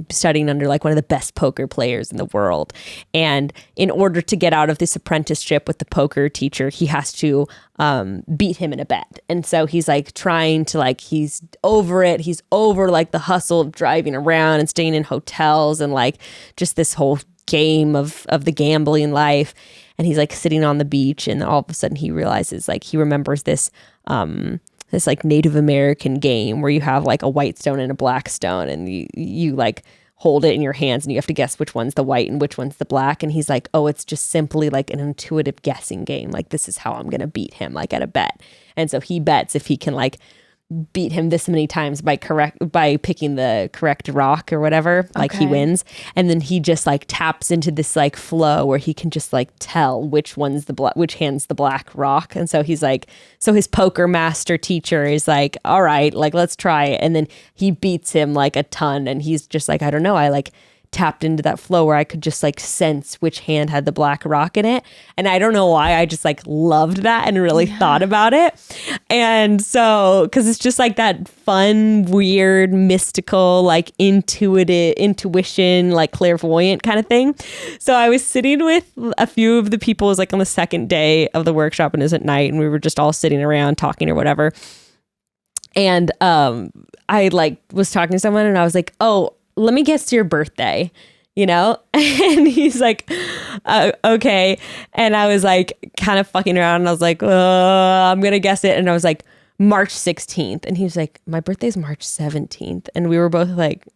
studying under like one of the best poker players in the world. And in order to get out of this apprenticeship with the poker teacher, he has to beat him in a bet. And so he's like trying to like, he's over it. He's over like the hustle of driving around and staying in hotels and like just this whole game of the gambling life. And he's like sitting on the beach, and all of a sudden he realizes, like, he remembers this this like Native American game where you have like a white stone and a black stone, and you like hold it in your hands and you have to guess which one's the white and which one's the black. And he's like, oh, it's just simply like an intuitive guessing game. Like, this is how I'm going to beat him, like at a bet. And so he bets if he can like beat him this many times by picking the correct rock or whatever, like he wins. And then he just like taps into this like flow where he can just like tell which hand's the black rock. And so he's like, so his poker master teacher is like, all right, like, let's try it. And then he beats him like a ton. And he's just like, I don't know, I like tapped into that flow where I could just like sense which hand had the black rock in it. And I don't know why, I just like loved that and really thought about it. And so, because it's just like that fun, weird, mystical, like intuition, like clairvoyant kind of thing. So I was sitting with a few of the people, it was like on the second day of the workshop, and it was at night, and we were just all sitting around talking or whatever. And I like was talking to someone, and I was like, oh, let me guess your birthday, you know? And he's like, okay. And I was like kind of fucking around, and I was like, I'm going to guess it. And I was like, March 16th. And he was like, my birthday's March 17th. And we were both like,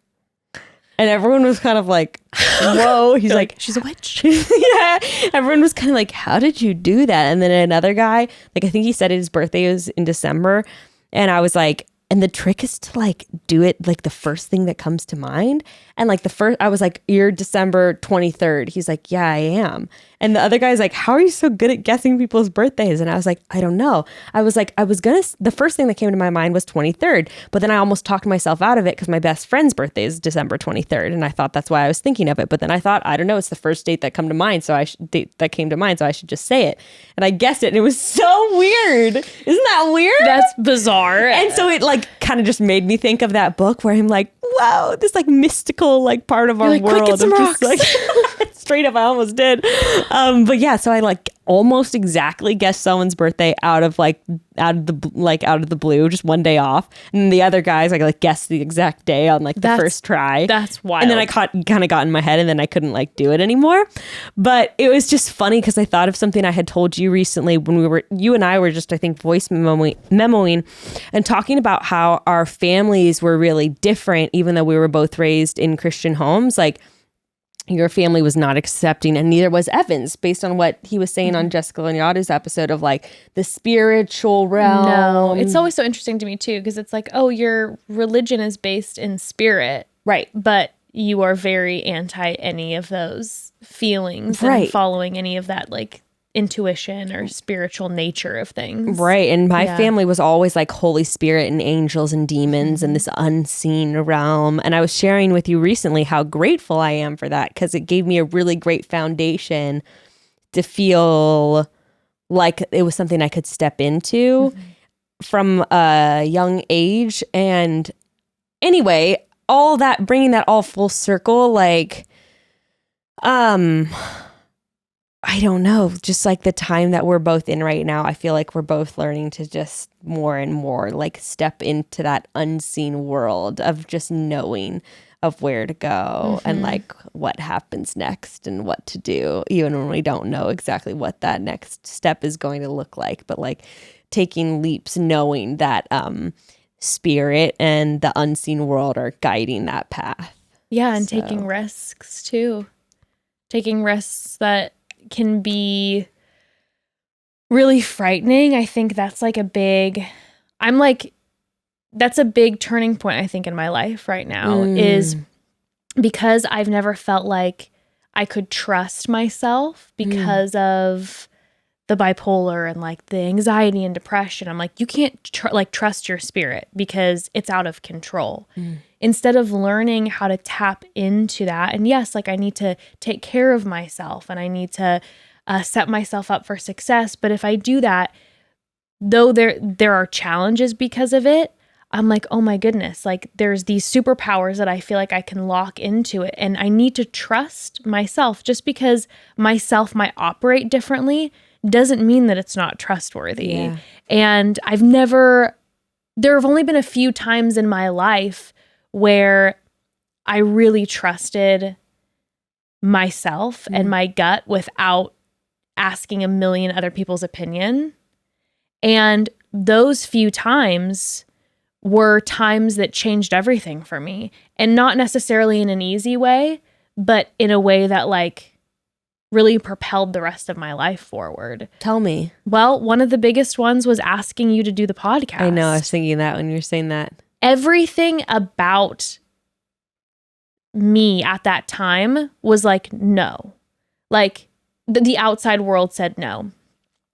and everyone was kind of like, whoa. He's like, she's a witch. Yeah. Everyone was kind of like, how did you do that? And then another guy, like, I think he said his birthday was in December. And I was like, and the trick is to like do it like the first thing that comes to mind. And like I was like, you're December 23rd. He's like, yeah, I am. And the other guy's like, how are you so good at guessing people's birthdays? And I was like, I don't know. I was like, the first thing that came to my mind was 23rd, but then I almost talked myself out of it because my best friend's birthday is December 23rd. And I thought that's why I was thinking of it. But then I thought, I don't know, it's the first date that came to mind. So I should just say it. And I guessed it. And it was so weird. Isn't that weird? That's bizarre. And so it like kind of just made me think of that book where I'm like, wow, this like mystical like part of our like, world. Quick, get some rocks. Like, straight up, I almost did. But yeah, so I like almost exactly guessed someone's birthday out of the blue, just one day off. And the other guys, I like guessed the exact day on like the first try. That's wild. And then I kind of got in my head, and then I couldn't like do it anymore. But it was just funny because I thought of something I had told you recently when you and I were just, I think, voice memoing and talking about how our families were really different, even though we were both raised in Christian homes. Like, your family was not accepting, and neither was Evan's, based on what he was saying on Jessica Lanyada's episode of like the spiritual realm. No, it's always so interesting to me too, because it's like, oh, your religion is based in spirit, right? But you are very anti any of those feelings, right, and following any of that like intuition or spiritual nature of things. Right. And my family was always like Holy Spirit and angels and demons and this unseen realm. And I was sharing with you recently how grateful I am for that, because it gave me a really great foundation to feel like it was something I could step into from a young age. And anyway, all that, bringing that all full circle, like, I don't know, just like the time that we're both in right now, I feel like we're both learning to just more and more like step into that unseen world of just knowing of where to go and like what happens next and what to do, even when we don't know exactly what that next step is going to look like, but like taking leaps, knowing that spirit and the unseen world are guiding that path. Yeah, and taking risks too. Taking risks that can be really frightening. I think that's like that's a big turning point, I think, in my life right now, is because I've never felt like I could trust myself because of the bipolar and like the anxiety and depression. I'm like, you can't trust your spirit because it's out of control. Instead of learning how to tap into that, and yes, like I need to take care of myself and I need to set myself up for success. But if I do that, though there are challenges because of it, I'm like, oh my goodness, like there's these superpowers that I feel like I can lock into it. And I need to trust myself. Just because myself might operate differently doesn't mean that it's not trustworthy. Yeah. And there have only been a few times in my life where I really trusted myself and my gut without asking a million other people's opinion. And those few times were times that changed everything for me, and not necessarily in an easy way, but in a way that like really propelled the rest of my life forward. Tell me. Well, one of the biggest ones was asking you to do the podcast. I know, I was thinking that when you were saying that. Everything about me at that time was like, no. Like the outside world said no.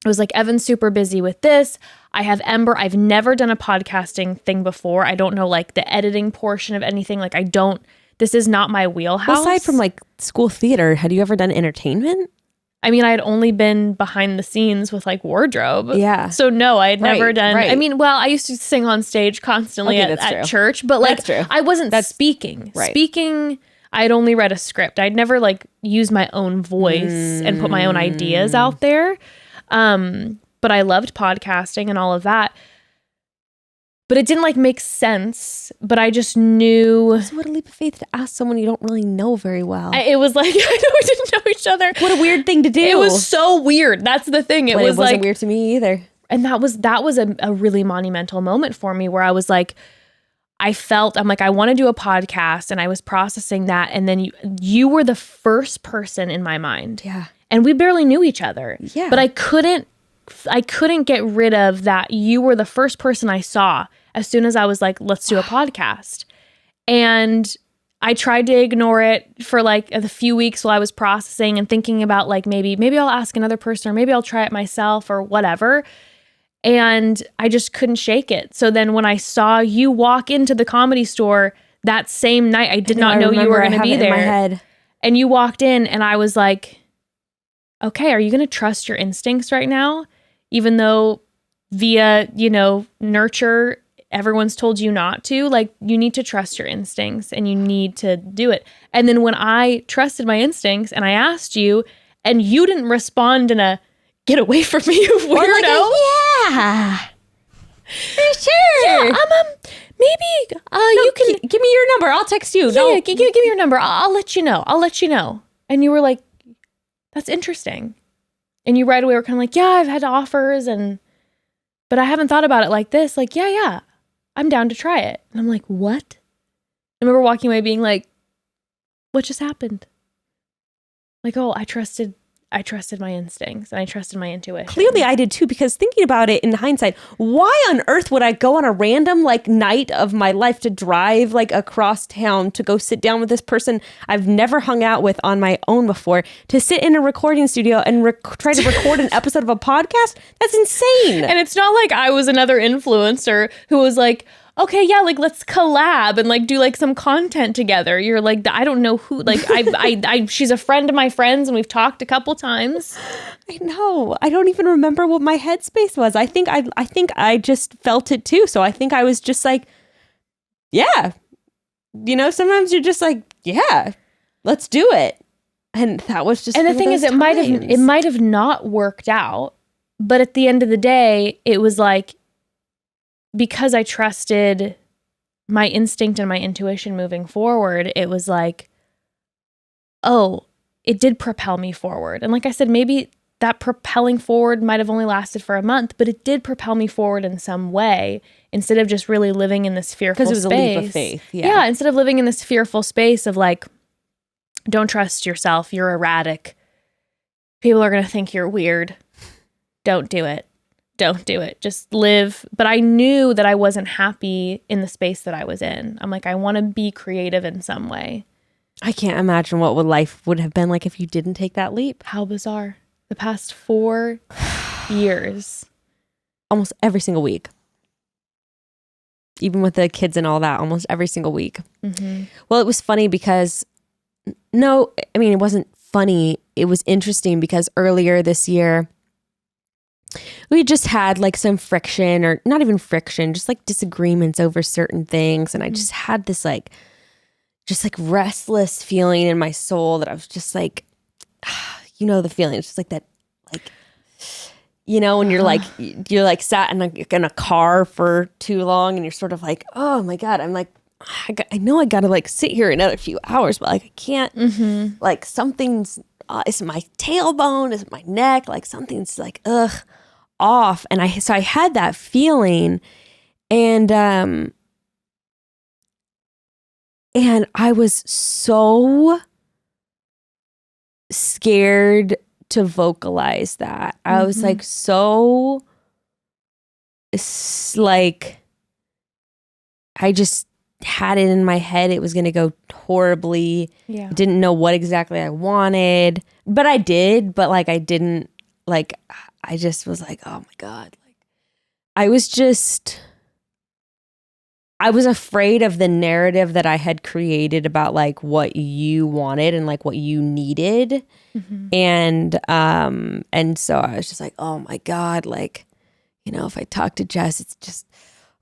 It was like, Evan's super busy with this. I have Ember. I've never done a podcasting thing before. I don't know like the editing portion of anything. Like this is not my wheelhouse. Well, aside from like school theater, had you ever done entertainment? I mean, I had only been behind the scenes with like wardrobe. Yeah. So no, I had never done. Right. I mean, well, I used to sing on stage constantly at church, but like I wasn't speaking. Right. Speaking, I'd only read a script. I'd never like used my own voice and put my own ideas out there. But I loved podcasting and all of that. But it didn't like make sense, but I just knew. So what a leap of faith to ask someone you don't really know very well. It was like, I know we didn't know each other. What a weird thing to do. It was so weird. That's the thing. It was wasn't like weird to me either. And that was a really monumental moment for me where I was like, I'm like, I want to do a podcast, and I was processing that. And then you were the first person in my mind. Yeah. And we barely knew each other. Yeah. But I couldn't get rid of that. You were the first person I saw as soon as I was like, let's do a podcast. And I tried to ignore it for like a few weeks while I was processing and thinking about like, maybe I'll ask another person, or maybe I'll try it myself or whatever. And I just couldn't shake it. So then when I saw you walk into the Comedy Store that same night, I did not know you were going to be there. In my head. And you walked in, and I was like, okay, are you going to trust your instincts right now? Even though via, nurture, everyone's told you not to. Like, you need to trust your instincts and you need to do it. And then when I trusted my instincts and I asked you, and you didn't respond in a get away from me, you weirdo. Yeah. For sure. Yeah, maybe you can give me your number. I'll text you. Yeah, give me your number. I'll let you know. And you were like, that's interesting. And you right away were kind of like, yeah, I've had offers, but I haven't thought about it like this. Like, yeah, I'm down to try it. And I'm like, what? I remember walking away being like, what just happened? Like, oh, I trusted my instincts and I trusted my intuition. Clearly I did too, because thinking about it in hindsight, why on earth would I go on a random like night of my life to drive like across town to go sit down with this person I've never hung out with on my own before, to sit in a recording studio and try to record an episode of a podcast? That's insane. And it's not like I was another influencer who was like, okay, yeah, like let's collab and like do like some content together. You're like, I don't know who, like she's a friend of my friends and we've talked a couple times. I know. I don't even remember what my headspace was. I think I just felt it too. So I think I was just like, yeah, sometimes you're just like, yeah, let's do it. And that was just, and the thing is, it might have not worked out, but at the end of the day, it was like, because I trusted my instinct and my intuition moving forward, it was like, oh, it did propel me forward. And like I said, maybe that propelling forward might have only lasted for a month, but it did propel me forward in some way instead of just really living in this fearful space. Because it was a leap of faith. Yeah, instead of living in this fearful space of like, don't trust yourself, you're erratic. People are going to think you're weird. Don't do it. Don't do it. Just live. But I knew that I wasn't happy in the space that I was in. I'm like, I want to be creative in some way. I can't imagine what life would have been like if you didn't take that leap. How bizarre. The past 4 years. Almost every single week. Even with the kids and all that, almost every single week. Mm-hmm. Well, it was funny because, it wasn't funny. It was interesting because earlier this year, we just had like some friction, or not even friction, just like disagreements over certain things. And I just had this like restless feeling in my soul that I was just like, the feeling. It's just like that, like, when you're like sat in a car for too long and you're sort of like, oh my God, I'm like, I know I gotta like sit here another few hours, but like I can't, like something's, is it my tailbone? Is it my neck? Like something's like, off. And I had that feeling, and I was so scared to vocalize that. I was like, so like, I just had it in my head it was going to go horribly. Yeah. Didn't know what exactly I wanted, but I did. But like, I didn't, like, I just was like, oh my God. Like, I was afraid of the narrative that I had created about like what you wanted and like what you needed. And so I was just like, oh my God, like, if I talk to Jess, it's just,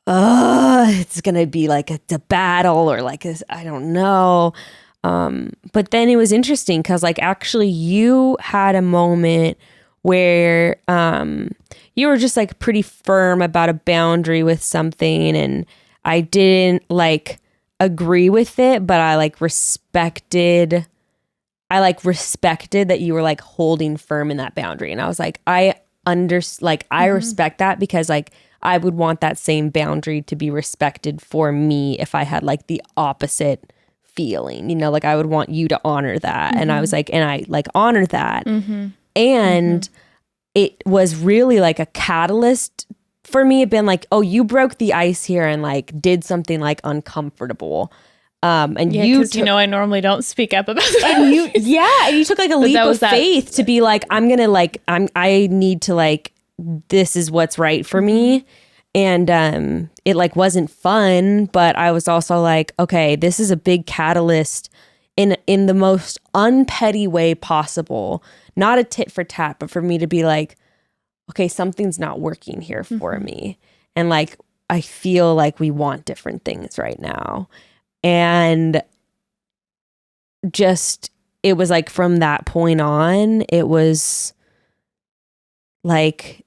it's going to be like a battle or like, I don't know. But then it was interesting because like actually you had a moment where you were just like pretty firm about a boundary with something, and I didn't like agree with it, but I respected that you were like holding firm in that boundary. And I was like, I respect that, because like I would want that same boundary to be respected for me if I had like the opposite feeling, like I would want you to honor that. And I was like, and I like honor that. And it was really like a catalyst for me. It been like, oh, you broke the ice here and like did something like uncomfortable. And yeah, because I normally don't speak up about that. And you took like a leap of faith to be like, I need to like, this is what's right for me. And it like wasn't fun, but I was also like, okay, this is a big catalyst in the most unpetty way possible. Not a tit for tat, but for me to be like, okay, something's not working here for me. And like, I feel like we want different things right now. And just, it was like from that point on, it was like,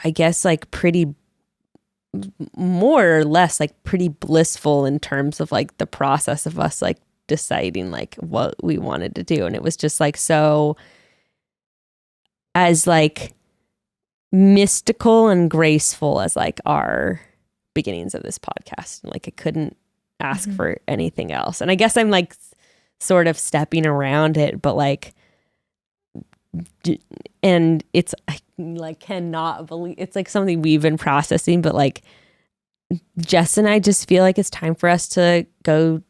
I guess like pretty, more or less like pretty blissful in terms of like the process of us like deciding like what we wanted to do. And it was just like so as like mystical and graceful as like our beginnings of this podcast. And like I couldn't ask for anything else. And I guess I'm like sort of stepping around it, but like, and it's I like cannot believe it's like something we've been processing, but like Jess and I just feel like it's time for us to go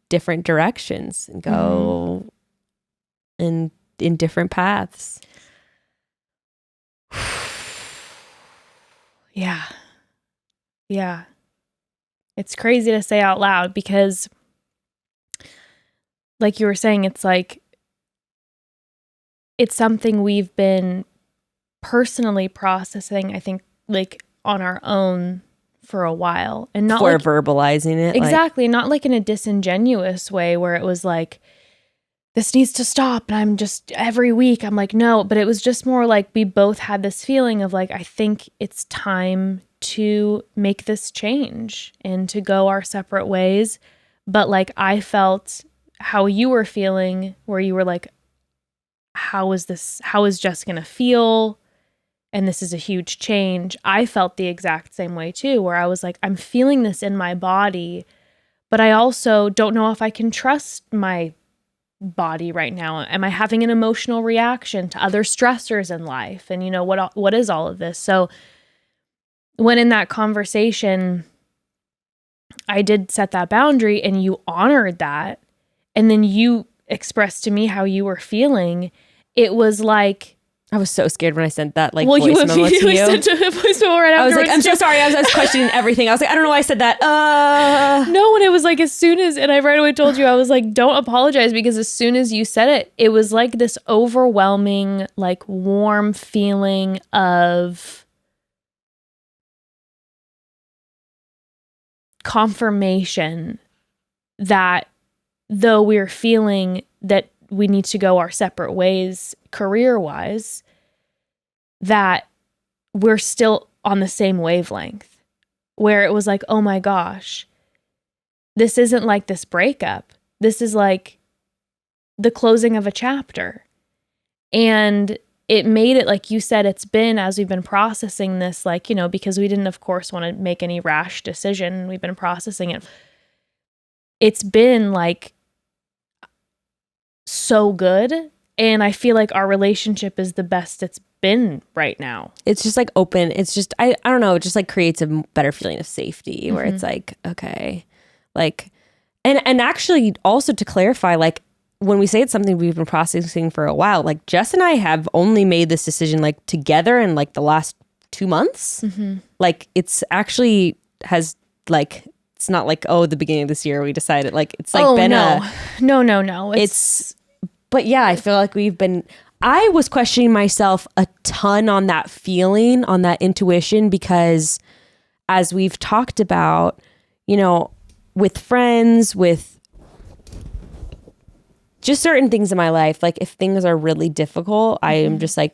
different directions and go in different paths. Yeah. It's crazy to say out loud because like you were saying, it's like, it's something we've been personally processing, I think, like on our own for a while, and not before like verbalizing it. Exactly. Not like in a disingenuous way where it was like, this needs to stop. And I'm just every week I'm like, no, but it was just more like we both had this feeling of like, I think it's time to make this change and to go our separate ways. But like, I felt how you were feeling, where you were like, how is Jess going to feel? And this is a huge change. I felt the exact same way too, where I was like, I'm feeling this in my body, but I also don't know if I can trust my body right now. Am I having an emotional reaction to other stressors in life? And what is all of this? So when in that conversation, I did set that boundary and you honored that, and then you expressed to me how you were feeling, it was like, I was so scared when I sent that voice memo to you. Sent a voice memo right I was afterwards. like, I'm so sorry. I was questioning everything. I was like, I don't know why I said that. No, and it was like and I right away told you, I was like, don't apologize, because as soon as you said it, it was like this overwhelming, like warm feeling of confirmation that though we're feeling that we need to go our separate ways career-wise, that we're still on the same wavelength, where it was like, oh my gosh, this isn't like this breakup. This is like the closing of a chapter. And it made it, like you said, it's been, as we've been processing this, like, because we didn't, of course, want to make any rash decision. We've been processing it. It's been like so good. And I feel like our relationship is the best it's been right now. It's just like open. It's just, I don't know. It just like creates a better feeling of safety where it's like, okay, like, and actually also to clarify, like when we say it's something we've been processing for a while, like Jess and I have only made this decision like together in like the last 2 months. Like it's actually has like, it's not like, oh, the beginning of this year we decided, like it's like No. But yeah, I feel like I was questioning myself a ton on that feeling, on that intuition, because as we've talked about, with friends, with just certain things in my life, like if things are really difficult, I am just like,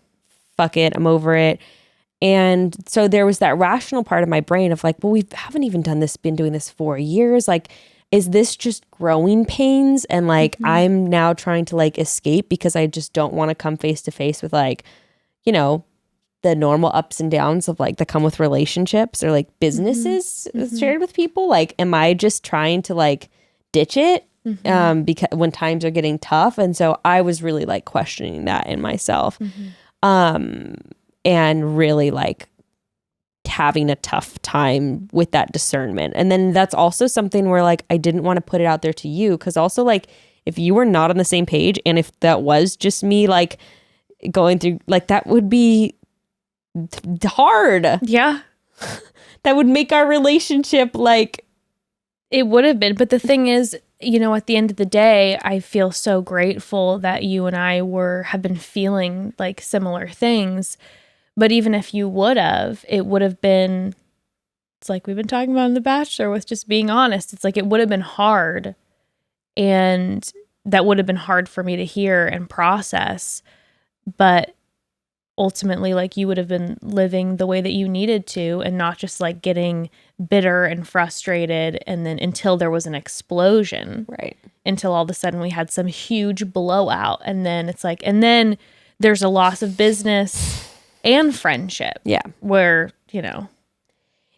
fuck it, I'm over it. And so there was that rational part of my brain of like, well, we haven't even been doing this 4 years. Like, is this just growing pains? And like, I'm now trying to like escape because I just don't want to come face to face with like, the normal ups and downs of like that come with relationships or like businesses shared with people. Like, am I just trying to like ditch it? Because when times are getting tough. And so I was really like questioning that in myself. And really like having a tough time with that discernment. And then that's also something where like I didn't want to put it out there to you, because also like if you were not on the same page and if that was just me like going through, like that would be hard. Yeah. That would make our relationship like... It would have been. But the thing is, at the end of the day, I feel so grateful that you and I have been feeling like similar things. But even if you would have, it would have been, it's like we've been talking about in The Bachelor with just being honest. It's like it would have been hard. And that would have been hard for me to hear and process. But ultimately, like you would have been living the way that you needed to and not just like getting bitter and frustrated. And then until there was an explosion. Right. Until all of a sudden we had some huge blowout. And then it's like, and then there's a loss of business and friendship. Yeah. Where,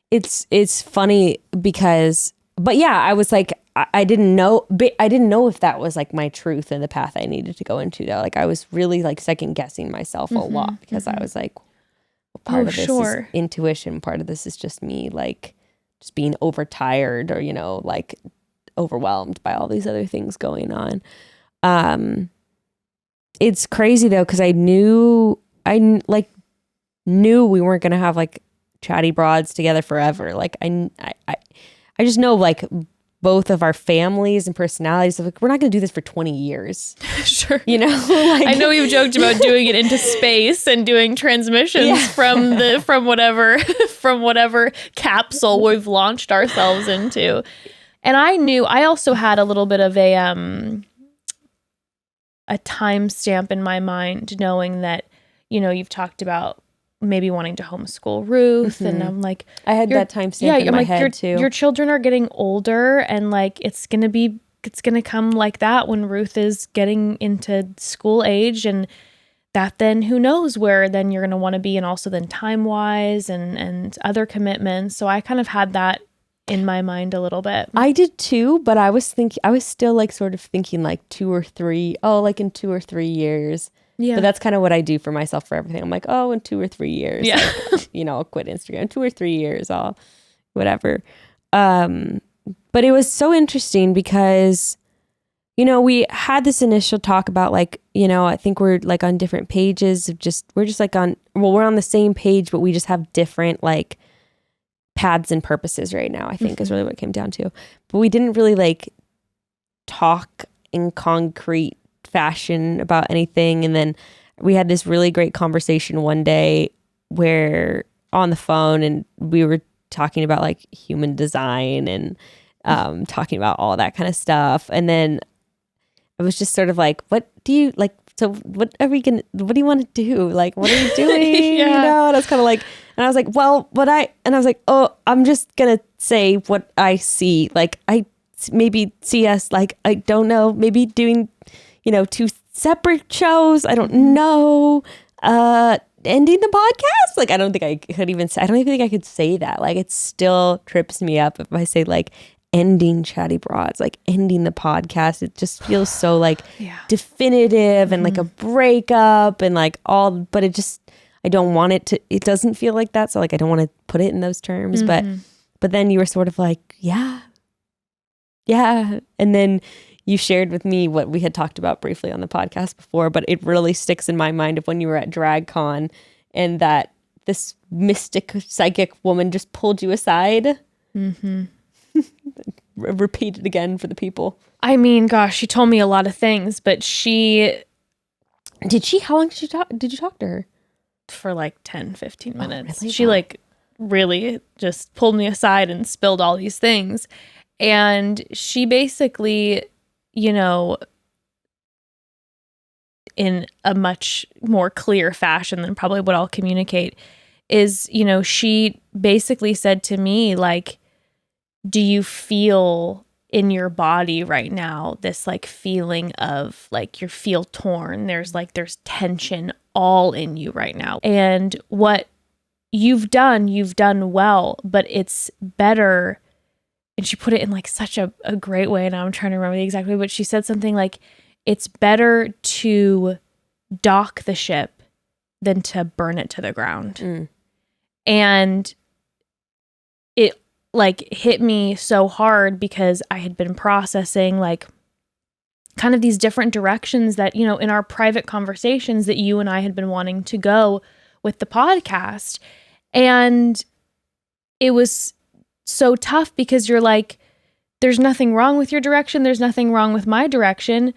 it's funny because, but yeah, I was like, I didn't know if that was like my truth and the path I needed to go into though. Like I was really like second guessing myself a lot because I was like, well, part of this is intuition. Part of this is just me like just being overtired or, like overwhelmed by all these other things going on. It's crazy though, because I knew we weren't gonna have like chatty broads together forever. Like I just know like both of our families and personalities. Like we're not gonna do this for 20 years. Sure. Like, I know we've joked about doing it into space and doing transmissions from whatever capsule we've launched ourselves into. And I also had a little bit of a timestamp in my mind, knowing that, you've talked about maybe wanting to homeschool Ruth. And I'm like, I had that timestamp in my head too. Your children are getting older and like, it's going to come like that when Ruth is getting into school age. And that then who knows where then you're going to want to be, and also then time-wise and other commitments. So I kind of had that in my mind a little bit. I did too, but I was still like sort of thinking like 2 or 3, like in 2 or 3 years. Yeah. But that's kind of what I do for myself for everything. I'm like, oh, in 2 or 3 years, Yeah. like, I'll quit Instagram. 2 or 3 years, I'll whatever. But it was so interesting because, we had this initial talk about like, I think we're like on different pages of we're just like we're on the same page, but we just have different like paths and purposes right now, I think is really what it came down to. But we didn't really like talk in concrete fashion about anything. And then we had this really great conversation one day where on the phone, and we were talking about like human design and talking about all that kind of stuff. And then I was just sort of like, what do you like? So what do you want to do? Like, what are you doing? Yeah. And I was kind of like, and I was like, well, I was like, oh, I'm just going to say what I see. Like, I maybe see us, like, I don't know, maybe doing, 2 separate shows. I don't know. Ending the podcast. Like, I don't even think I could say that. Like, it still trips me up if I say like ending Chatty Broads, like ending the podcast. It just feels so like definitive and like a breakup and like all, but I don't want it doesn't feel like that. So like, I don't want to put it in those terms, but then you were sort of like, yeah. And then you shared with me what we had talked about briefly on the podcast before, but it really sticks in my mind of when you were at DragCon and that this mystic psychic woman just pulled you aside. Repeat it again for the people. I mean, gosh, she told me a lot of things, but how long did you talk to her? For like 10-15 minutes. Really? She like really just pulled me aside and spilled all these things. And she basically, in a much more clear fashion than probably what I'll communicate, is, she basically said to me, like, do you feel in your body right now this like feeling of like you feel torn? There's tension all in you right now. And what you've done well, but it's better. And she put it in like such a great way. And I'm trying to remember the exact way, but she said something like, it's better to dock the ship than to burn it to the ground. And it like hit me so hard because I had been processing like kind of these different directions that, in our private conversations that you and I had been wanting to go with the podcast. And it was so tough because you're like, there's nothing wrong with your direction. There's nothing wrong with my direction.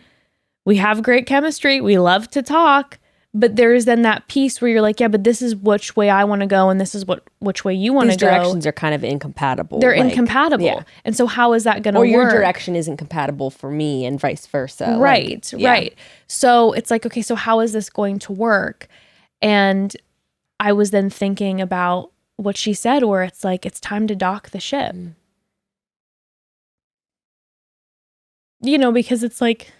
We have great chemistry. We love to talk. But there's then that piece where you're like, yeah, but this is which way I want to go, and this is which way you want to go. These directions are kind of incompatible. They're incompatible. Yeah. And so how is that going to work? Or your direction isn't compatible for me and vice versa. Right, right. So it's like, okay, so how is this going to work? And I was then thinking about what she said, where it's like, it's time to dock the ship. Because it's like,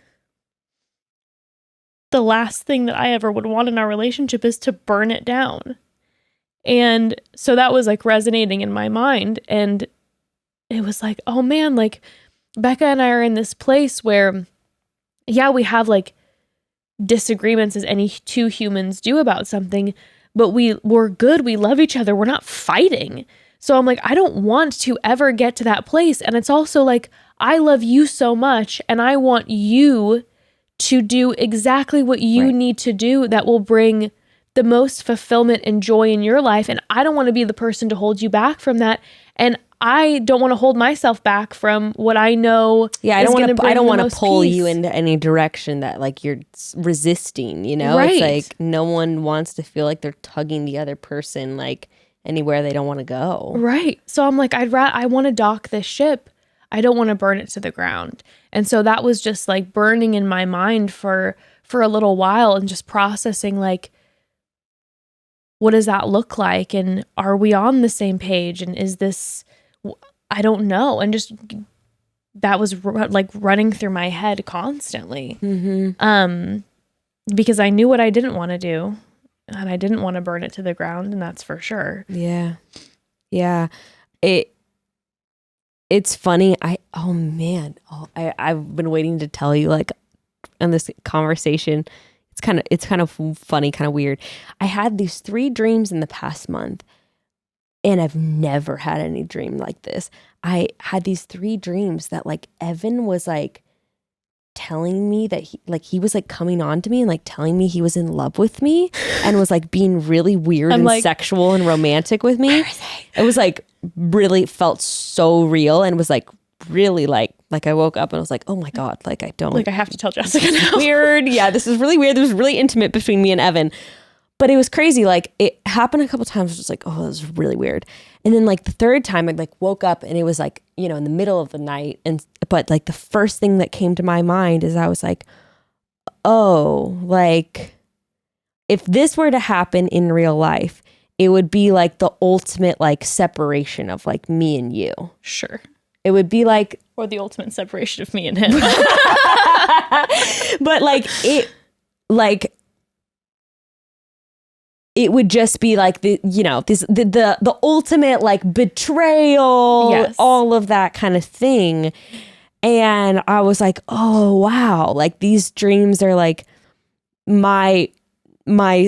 the last thing that I ever would want in our relationship is to burn it down. And so that was like resonating in my mind. And it was like, oh man, like Becca and I are in this place where, yeah, we have like disagreements as any two humans do about something, but we're good. We love each other. We're not fighting. So I'm like, I don't want to ever get to that place. And it's also like, I love you so much and I want you to do exactly what you need to do that will bring the most fulfillment and joy in your life. And I don't want to be the person to hold you back from that. And I don't want to hold myself back from what I know. Yeah, I don't want to pull you into any direction that like you're resisting, Right. It's like no one wants to feel like they're tugging the other person like anywhere they don't want to go. Right. So I'm like, I want to dock this ship. I don't want to burn it to the ground. And so that was just like burning in my mind for a little while and just processing like, what does that look like? And are we on the same page? And is this, I don't know. And just that was like running through my head constantly. because I knew what I didn't want to do, and I didn't want to burn it to the ground, and that's for sure. Yeah. Yeah. It's funny. I've been waiting to tell you, like, in this conversation, it's kind of funny, kind of weird. I had these 3 dreams in the past month, and I've never had any dream like this. I had these 3 dreams that, like, Evan was like telling me that he was like coming on to me and like telling me he was in love with me and was like being really weird and like, sexual and romantic with me. It was like really felt so real and was like really like I woke up and I was like, oh my God, like I have to tell Jessica now. Weird. Yeah, this is really weird. This was really intimate between me and Evan. But it was crazy. Like it happened a couple times. Just like, oh, this is really weird. And then like the 3rd time I like woke up and it was like, you know, in the middle of the night. But like the first thing that came to my mind is I was like, oh, like if this were to happen in real life, it would be like the ultimate like separation of like me and you. Sure. It would be like, or the ultimate separation of me and him. But like it would just be like the, you know, the ultimate like betrayal, yes, all of that kind of thing. And I was like, oh wow, like these dreams are like my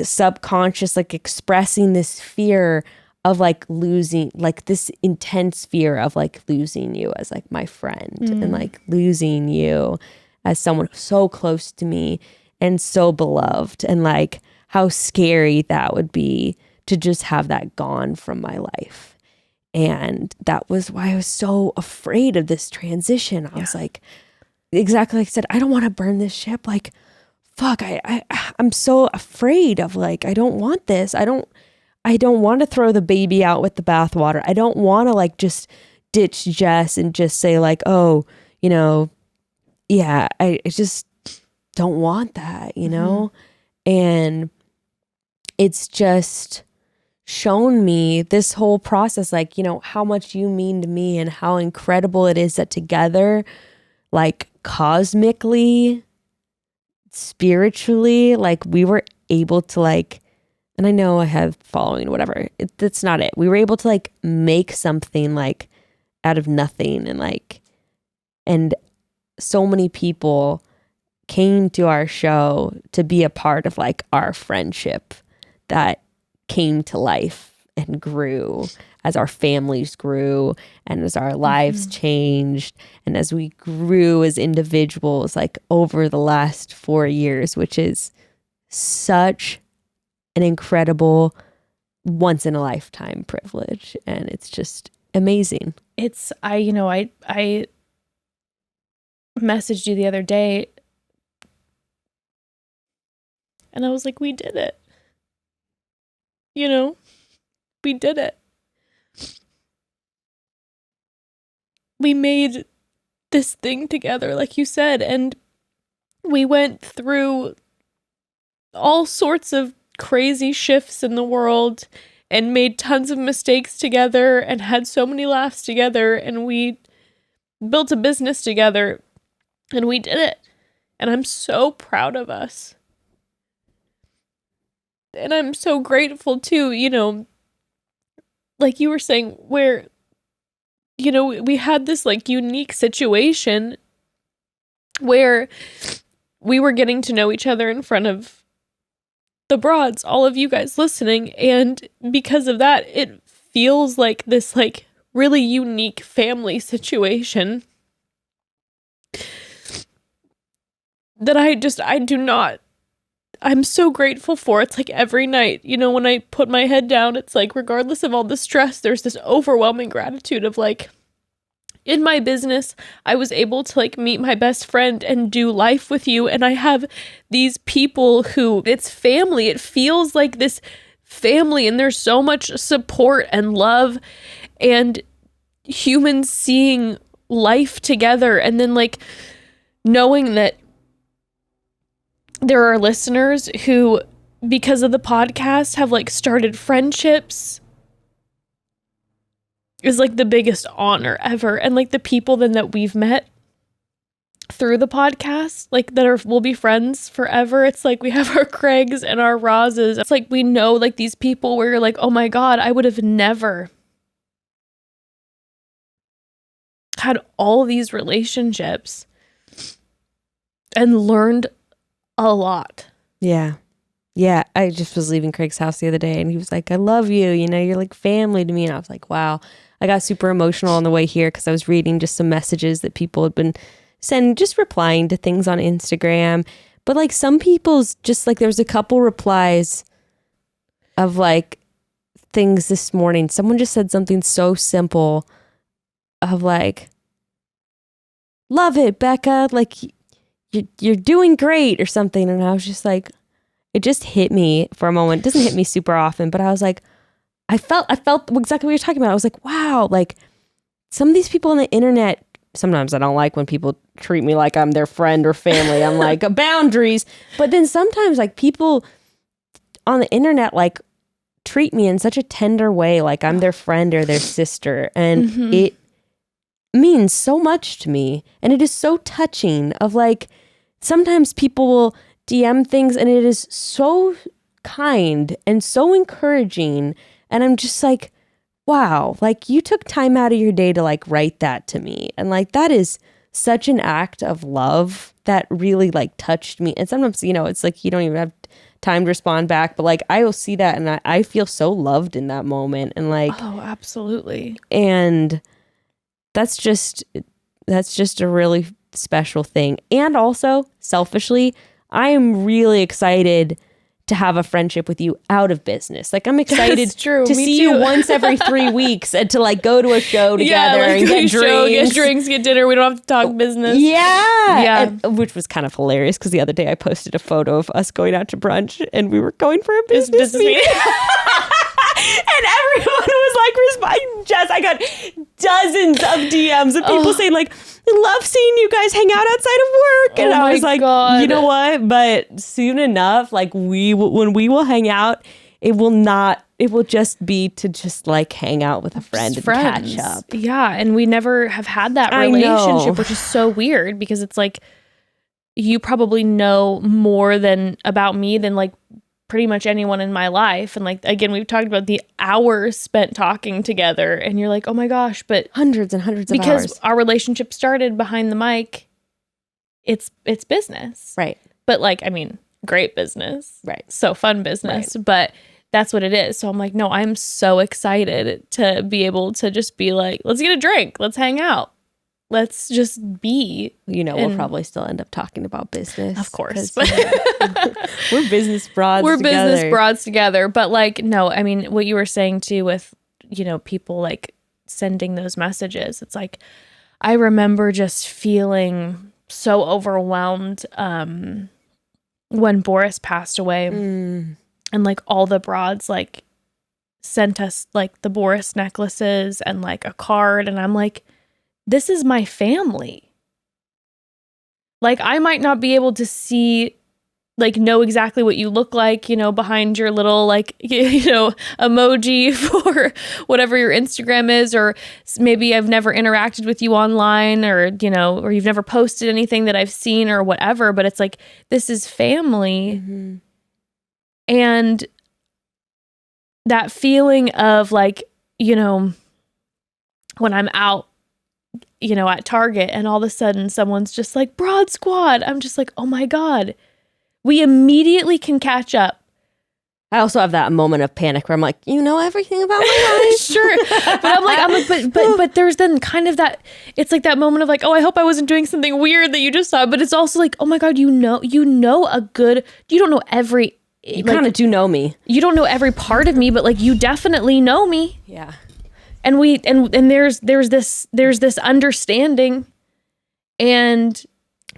subconscious like expressing this fear of like losing, like this intense fear of like losing you as like my friend and like losing you as someone so close to me and so beloved, and like how scary that would be to just have that gone from my life. And that was why I was so afraid of this transition. I was like, exactly like I said, I don't want to burn this ship. Like, fuck, I'm so afraid of like, I don't want this. I don't want to throw the baby out with the bathwater. I don't want to like just ditch Jess and just say like, oh, you know, yeah, I just don't want that, you know? And it's just shown me this whole process, like, you know, how much you mean to me and how incredible it is that together, like cosmically, spiritually, like we were able to like, and I know I have following, whatever, that's not it. We were able to like make something like out of nothing, and like, and so many people came to our show to be a part of like our friendship that came to life and grew as our families grew and as our lives changed and as we grew as individuals like over the last 4 years, which is such an incredible once in a lifetime privilege. And it's just amazing. I messaged you the other day and I was like, we did it. You know, we did it. We made this thing together, like you said, and we went through all sorts of crazy shifts in the world and made tons of mistakes together and had so many laughs together, and we built a business together, and we did it. And I'm so proud of us. And I'm so grateful too, you know, like you were saying, where, you know, we had this like unique situation where we were getting to know each other in front of the broads, all of you guys listening. And because of that, it feels like this like really unique family situation that I'm so grateful for. It's like every night, you know, when I put my head down, it's like regardless of all the stress, there's this overwhelming gratitude of like, in my business, I was able to like meet my best friend and do life with you. And I have these people who, it's family. It feels like this family, and there's so much support and love and humans seeing life together. And then like knowing that there are listeners who, because of the podcast, have like started friendships is like the biggest honor ever. And like the people then that we've met through the podcast, like we'll be friends forever. It's like we have our Craigs and our Rozes. It's like we know like these people where you're like, oh my God, I would have never had all these relationships and learned a lot. Yeah. Yeah. I just was leaving Craig's house the other day and he was like, I love you. You know, you're like family to me. And I was like, wow. I got super emotional on the way here because I was reading just some messages that people had been sending, just replying to things on Instagram. But like some people's just like, there was a couple replies of like things this morning. Someone just said something so simple of like, love it, Becca. Like you're doing great or something. And I was just like, it just hit me for a moment. It doesn't hit me super often, but I was like, I felt exactly what you're talking about. I was like, wow, like some of these people on the internet, sometimes I don't like when people treat me like I'm their friend or family. I'm like, boundaries. But then sometimes like people on the internet like treat me in such a tender way, like I'm their friend or their sister. And it means so much to me. And it is so touching of like, sometimes people will DM things and it is so kind and so encouraging. And I'm just like, wow, like you took time out of your day to like write that to me. And like, that is such an act of love that really like touched me. And sometimes, you know, it's like, you don't even have time to respond back, but like, I will see that and I feel so loved in that moment. And like, oh, absolutely. And that's just a really special thing. And also selfishly, I am really excited to have a friendship with you out of business. Like I'm excited to see you once every 3 weeks and to like go to a show together and get drinks, get dinner. We don't have to talk business. Yeah. And, which was kind of hilarious because the other day I posted a photo of us going out to brunch and we were going for a business meeting. And everyone was like responding. Jess, I got dozens of DMs of people saying like, I love seeing you guys hang out outside of work. And I was like, God. You know what? But soon enough, like when we will hang out, it will just be to just like hang out with a friend and catch up. Yeah. And we never have had that relationship, which is so weird because it's like, you probably know more about me than like pretty much anyone in my life. And like, again, we've talked about the hours spent talking together and you're like, oh my gosh, but hundreds and hundreds of hours. Because our relationship started behind the mic. It's business. Right. But like, I mean, great business. Right. So fun business, but that's what it is. So I'm like, no, I'm so excited to be able to just be like, let's get a drink. Let's hang out. Let's just be. You know, we'll probably still end up talking about business. Of course. We're business broads business broads together. But like, no, I mean, what you were saying too with, you know, people like sending those messages. It's like, I remember just feeling so overwhelmed when Boris passed away. And like all the broads like sent us like the Boris necklaces and like a card. And I'm like, this is my family. Like, I might not be able to see, like, know exactly what you look like, you know, behind your little, like, you know, emoji for whatever your Instagram is, or maybe I've never interacted with you online, or, you know, or you've never posted anything that I've seen or whatever, but it's like, this is family. And that feeling of like, you know, when I'm out, you know, at Target and all of a sudden someone's just like, Broad Squad. I'm just like, oh my God, we immediately can catch up. I also have that moment of panic where I'm like, you know everything about my life. Sure. But I'm like, but there's then kind of that, it's like that moment of like, oh, I hope I wasn't doing something weird that you just saw. But it's also like, oh my God, you don't know every, you kind of do know me. You don't know every part of me, but like you definitely know me. Yeah. And there's this understanding, and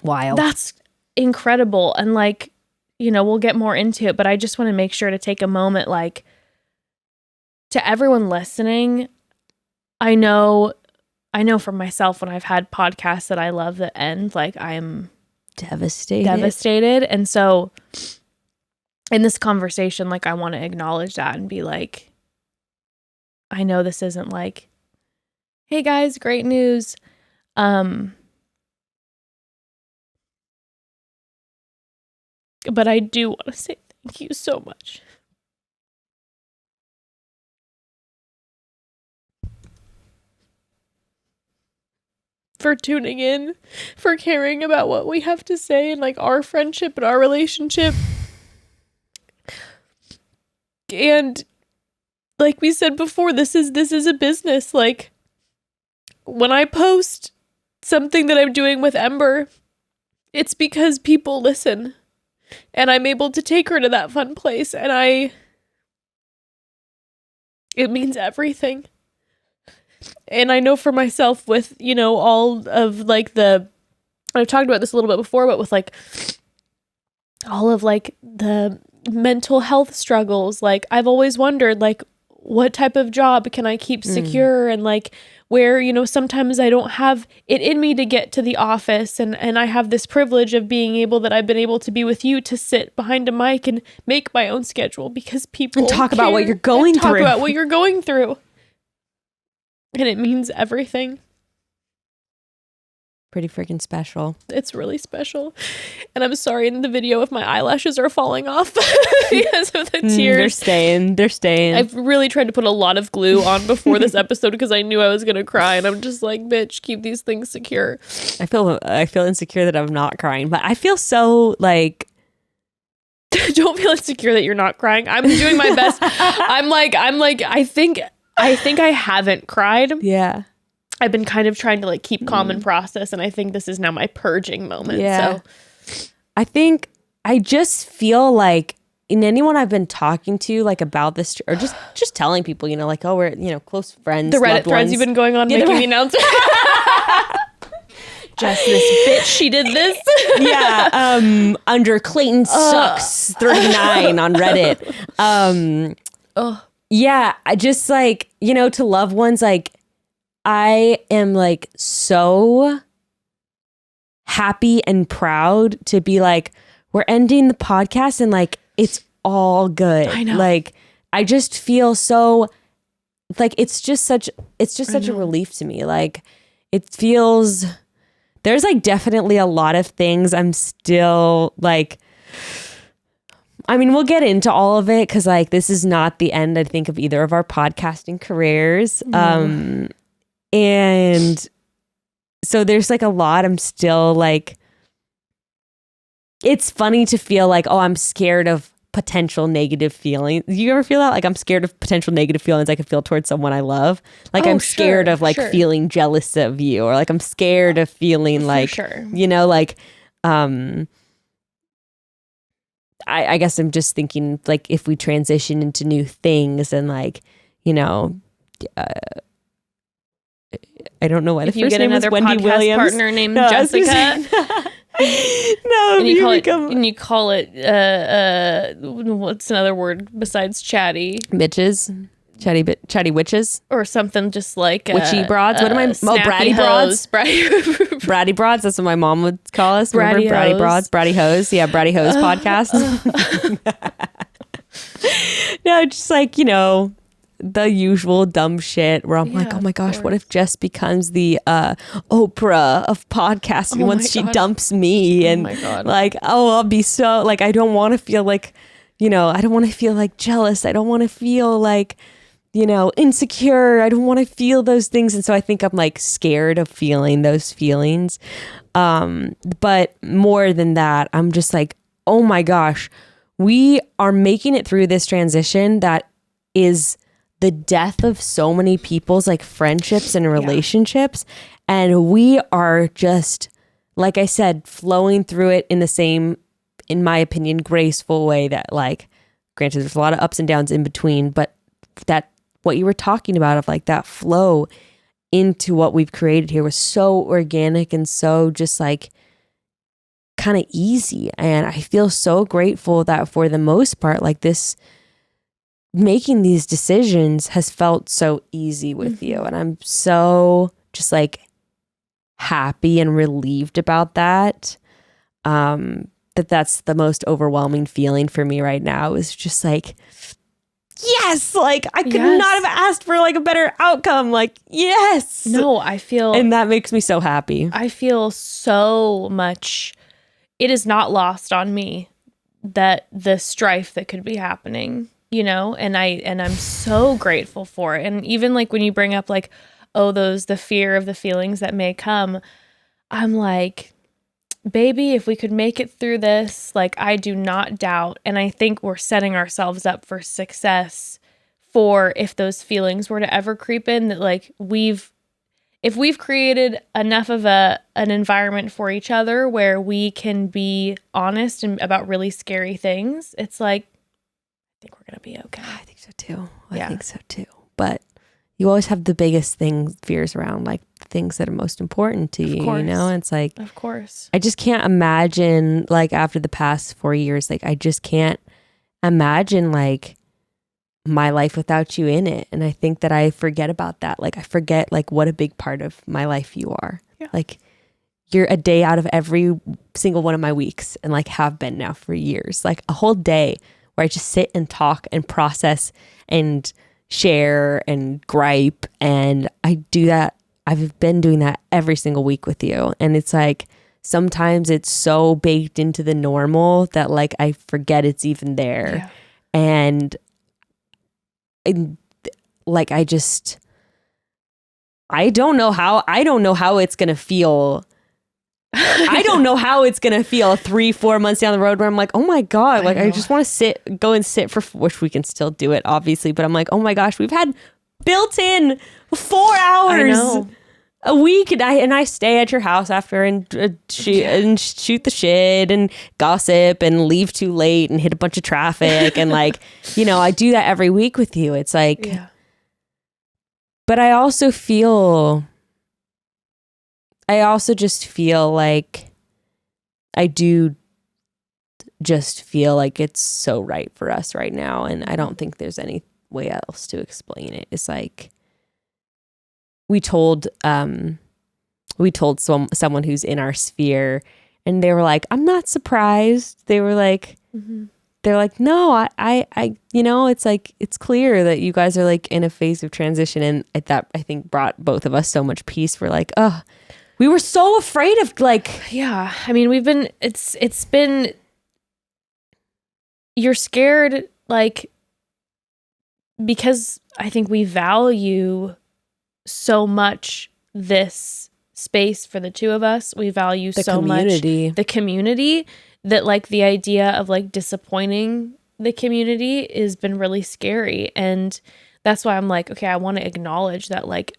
wild. That's incredible. And like, you know, we'll get more into it, but I just want to make sure to take a moment, like, to everyone listening. I know for myself when I've had podcasts that I love that end, like I am devastated. And so in this conversation, like I want to acknowledge that and be like, I know this isn't like, hey guys, great news. But I do want to say thank you so much. For tuning in, for caring about what we have to say and like our friendship and our relationship. And like we said before, this is a business. Like when I post something that I'm doing with Ember, it's because people listen and I'm able to take her to that fun place, and it means everything. And I know for myself with, you know, all of like I've talked about this a little bit before, but with like all of like the mental health struggles, like I've always wondered like what type of job can I keep secure, and like where, you know, sometimes I don't have it in me to get to the office, and I have this privilege of being able that I've been able to be with you to sit behind a mic and make my own schedule because people and talk about what you're going through. Talk about what you're going through. And it means everything. Pretty freaking special. It's really special. And I'm sorry in the video if my eyelashes are falling off because of the tears. They're staying. I've really tried to put a lot of glue on before this episode because I knew I was going to cry, and I'm just like, bitch, keep these things secure. I feel insecure that I'm not crying, but I feel so like don't feel insecure that you're not crying. I'm doing my best. I'm like I think I haven't cried. Yeah. I've been kind of trying to like keep calm and process, and I think this is now my purging moment. Yeah. So I think I just feel like in anyone I've been talking to like about this, or just telling people, you know, like, oh, we're, you know, close friends. The Reddit loved threads ones. you've been going on making the announcement. Just this bitch, she did this. Yeah. Under Clayton Sucks 39 on Reddit. Yeah, I just like, you know, to loved ones, like I am like so happy and proud to be like, we're ending the podcast and like it's all good. I know. Like I just feel so like it's just such a relief to me. Like it feels, there's like definitely a lot of things I'm still like, I mean, we'll get into all of it because like this is not the end, I think, of either of our podcasting careers. And so there's like a lot I'm still like, it's funny to feel like, oh, I'm scared of potential negative feelings. Do you ever feel that? Like I'm scared of potential negative feelings I could feel towards someone I love. Like I'm scared of like feeling jealous of you, or like I'm scared of feeling like, you know, like, I guess I'm just thinking like if we transition into new things and like, you know, I don't know what if the you first get name another is Wendy podcast Williams. partner named Jessica. No, and you call it what's another word besides chatty? Bitches. Chatty witches. Or something just like witchy broads. What am I? Bratty broads. Bratty broads. That's what my mom would call us. Remember? Bratty broads. Bratty hoes. Yeah, Bratty hoes podcast. No, just like, you know, the usual dumb shit where I'm like, oh my gosh, what if Jess becomes the Oprah of podcasting once she dumps me? And like, oh, I'll be so like, I don't want to feel like, you know, I don't want to feel like jealous. I don't want to feel like, you know, insecure. I don't want to feel those things. And so I think I'm like scared of feeling those feelings. But more than that, I'm just like, oh my gosh, we are making it through this transition that is the death of so many people's like friendships and relationships. And we are just, like I said, flowing through it in the same, in my opinion, graceful way that like, granted, there's a lot of ups and downs in between, but that what you were talking about of like that flow into what we've created here was so organic and so just like kind of easy. And I feel so grateful that for the most part, like this, making these decisions has felt so easy with you. And I'm so just like happy and relieved about that. That's the most overwhelming feeling for me right now is just like, yes, like I could not have asked for like a better outcome. Like, yes. No, I feel. And that makes me so happy. I feel so much. It is not lost on me that the strife that could be happening, you know, and I'm so grateful for it. And even like when you bring up like, oh, the fear of the feelings that may come, I'm like, baby, if we could make it through this, like I do not doubt. And I think we're setting ourselves up for success for if those feelings were to ever creep in, that like if we've created enough of an environment for each other where we can be honest and about really scary things, it's like, I think we're going to be okay. I think so too. I think so too. But you always have the biggest fears around, like things that are most important to you, you know? And it's like, of course. I just can't imagine, like after the past 4 years, like I just can't imagine like my life without you in it. And I think that I forget about that. Like I forget like what a big part of my life you are. Yeah. Like you're a day out of every single one of my weeks, and like have been now for years, like a whole day where I just sit and talk and process and share and gripe. And I do that. I've been doing that every single week with you. And it's like, sometimes it's so baked into the normal that like I forget it's even there. Yeah. And like I don't know how it's gonna feel. I don't know how it's gonna feel 3-4 months down the road where I'm like, oh my god, like I just want to go and sit for, which we can still do it obviously, but I'm like, oh my gosh, we've had built in 4 hours a week, and I stay at your house after and shoot the shit and gossip and leave too late and hit a bunch of traffic and like, you know, I do that every week with you. It's like, but I also just feel like I do just feel like it's so right for us right now, and I don't think there's any way else to explain it. It's like we told someone who's in our sphere, and they were like, I'm not surprised. They were like, they're like, no, I you know, it's like, it's clear that you guys are like in a phase of transition. And that I think brought both of us so much peace. We're like, oh, we were so afraid of like, yeah. I mean, it's been, you're scared, like, because I think we value so much this space for the two of us. We value so much the community that like the idea of like disappointing the community has been really scary. And that's why I'm like, okay, I want to acknowledge that, like,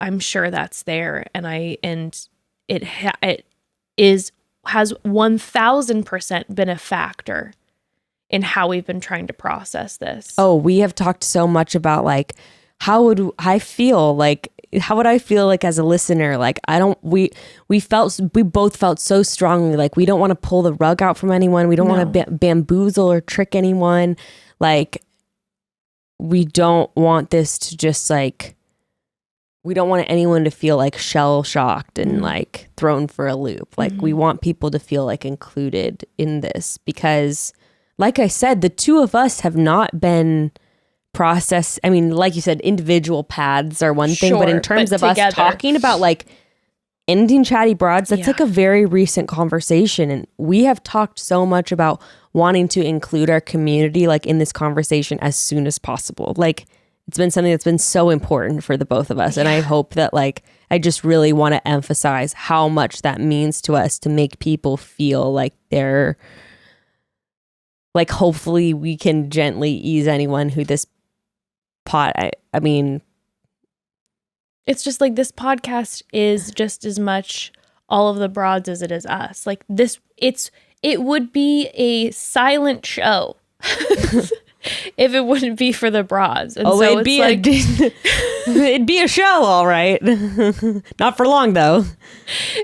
I'm sure that's there. And it has 1000% been a factor in how we've been trying to process this. Oh, we have talked so much about like, how would I feel like as a listener? Like, we both felt so strongly, like we don't want to pull the rug out from anyone. We don't want to bamboozle or trick anyone. Like, we don't want this to just like, we don't want anyone to feel like shell shocked and like thrown for a loop. Like we want people to feel like included in this, because like I said, the two of us have not been process. I mean, like you said, individual paths are one thing, but in terms of together, us talking about like ending Chatty Broads, that's like a very recent conversation. And we have talked so much about wanting to include our community like in this conversation as soon as possible. Like it's been something that's been so important for the both of us. And I hope that like, I just really want to emphasize how much that means to us to make people feel like they're like, hopefully we can gently ease anyone who this I mean, it's just like this podcast is just as much all of the broads as it is us. Like this, it would be a silent show if it wouldn't be for the broads. And so it'd be like, it'd be a show, all right. Not for long though.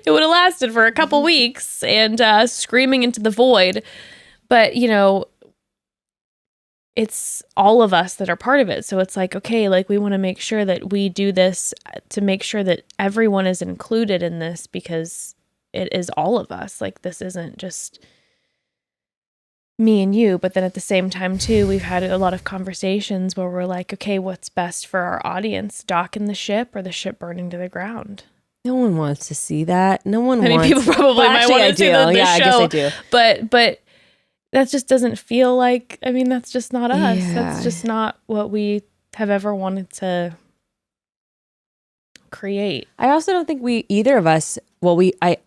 It would have lasted for a couple weeks and screaming into the void. But you know, it's all of us that are part of it. So it's like, okay, like we want to make sure that we do this to make sure that everyone is included in this, because it is all of us. Like this isn't just me and you, but then at the same time too, we've had a lot of conversations where we're like, okay, what's best for our audience? Docking the ship or the ship burning to the ground? No one wants to see that. No one wants. I mean, people probably might want to see the show. I guess I do. But that just doesn't feel like, I mean, that's just not us. Yeah. That's just not what we have ever wanted to create. I also don't think either of us, I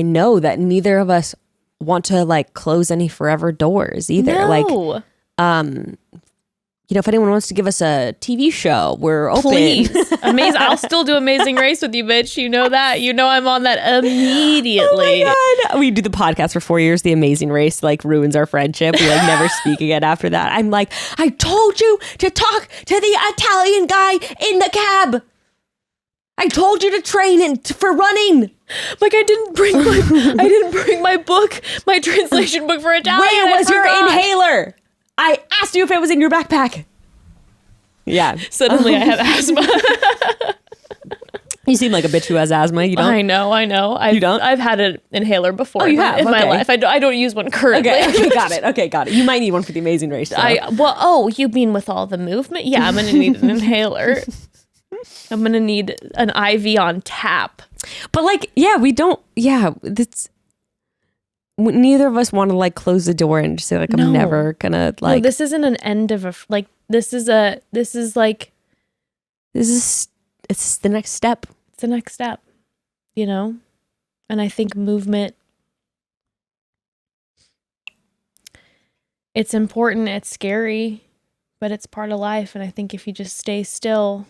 know that neither of us want to like close any forever doors either. No. Like, if anyone wants to give us a TV show, we're open. Please. Amazing. I'll still do Amazing Race with you, bitch. You know that. You know I'm on that immediately. Oh my God. We do the podcast for 4 years. The Amazing Race like ruins our friendship. We like never speak again after that. I'm like, I told you to talk to the Italian guy in the cab. I told you to train for running. Like I didn't bring my book, my translation book for Italian. Where was your inhaler? I asked you if it was in your backpack. Yeah. Suddenly I have asthma. You seem like a bitch who has asthma. You don't? I know. You don't? I've had an inhaler before you have? in my Okay. life. I don't use one currently. Okay, got it. You might need one for the Amazing Race. So. You mean with all the movement? Yeah, I'm going to need an inhaler. I'm going to need an IV on tap. But like, yeah, we don't, neither of us want to like close the door and just say like, I'm never gonna like. No, this isn't an end of it's the next step. It's the next step, And I think movement, it's important, it's scary, but it's part of life. And I think if you just stay still,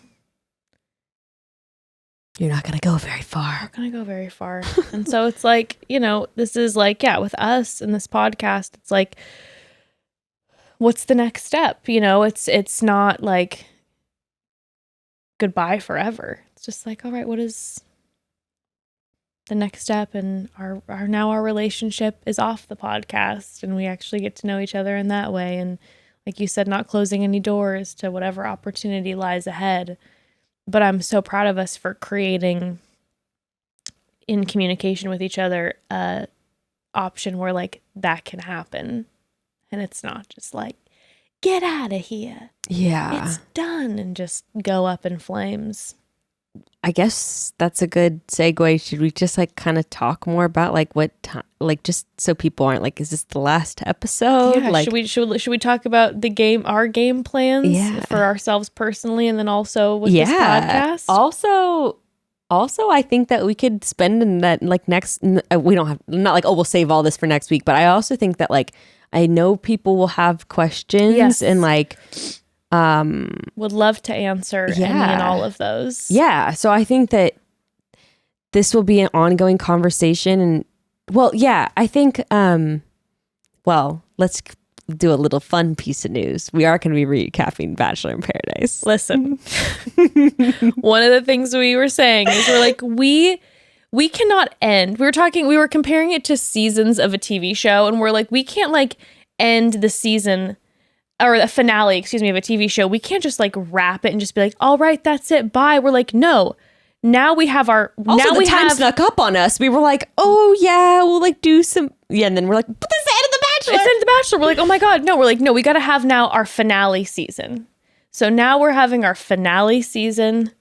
you're not going to go very far. Not going to go very far. And so it's like, this is like, with us in this podcast, it's like, what's the next step? It's not like goodbye forever. It's just like, all right, what is the next step? And our relationship is off the podcast and we actually get to know each other in that way. And like you said, not closing any doors to whatever opportunity lies ahead. But I'm so proud of us for creating in communication with each other a option where like that can happen. And it's not just like, get out of here. Yeah. It's done and just go up in flames. I guess that's a good segue. Should we just like kind of talk more about like what time, like just so people aren't like, is this the last episode? Yeah, like, should we talk about our game plans for ourselves personally, and then also with this podcast? Also, I think that we could spend in that like next. We don't have not like we'll save all this for next week, but I also think that like I know people will have questions and like. Would love to answer any and all of those. Yeah. So I think that this will be an ongoing conversation. And I think, let's do a little fun piece of news. We are going to be recapping Bachelor in Paradise. Listen, one of the things we were saying is we're like, we cannot end. We were comparing it to seasons of a TV show. And we're like, we can't like end the season or the finale, of a TV show. We can't just like wrap it and just be like, all right, that's it. Bye. We're like, no. Now we have our. Also, now the we time snuck up on us. We were like, oh yeah, we'll like do some. Yeah, and then we're like, but this is the end of the Bachelor. It's the end of the Bachelor. We're like, oh my God, no. We're like, no. We got to have now our finale season. So now we're having our finale season,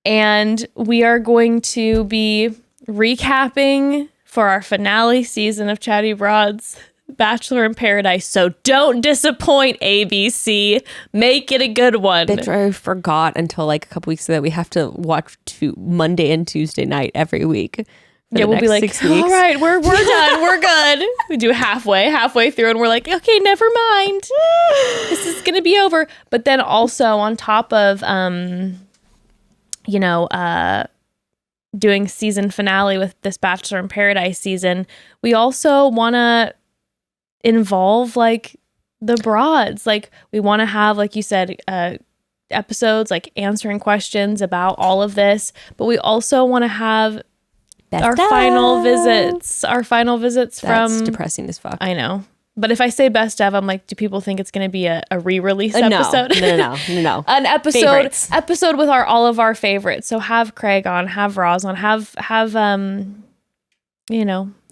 and we are going to be recapping for our finale season of Chatty Broads. Bachelor in Paradise. So don't disappoint, ABC. Make it a good one. Bitch, I forgot until like a couple weeks ago that we have to watch Monday and Tuesday night every week. We'll be like, 6 weeks. All right, we're done. We're good. We do halfway through, and we're like, okay, never mind. This is gonna be over. But then also on top of doing season finale with this Bachelor in Paradise season, we also want to involve like the broads. Like we want to have, like you said, episodes like answering questions about all of this, but we also want to have our final visits That's from depressing as fuck. I know, but if I say best of, I'm like, do people think it's going to be a re-release episode? No. An Favorites. episode with all of our favorites. So have Craig on, have Roz on, have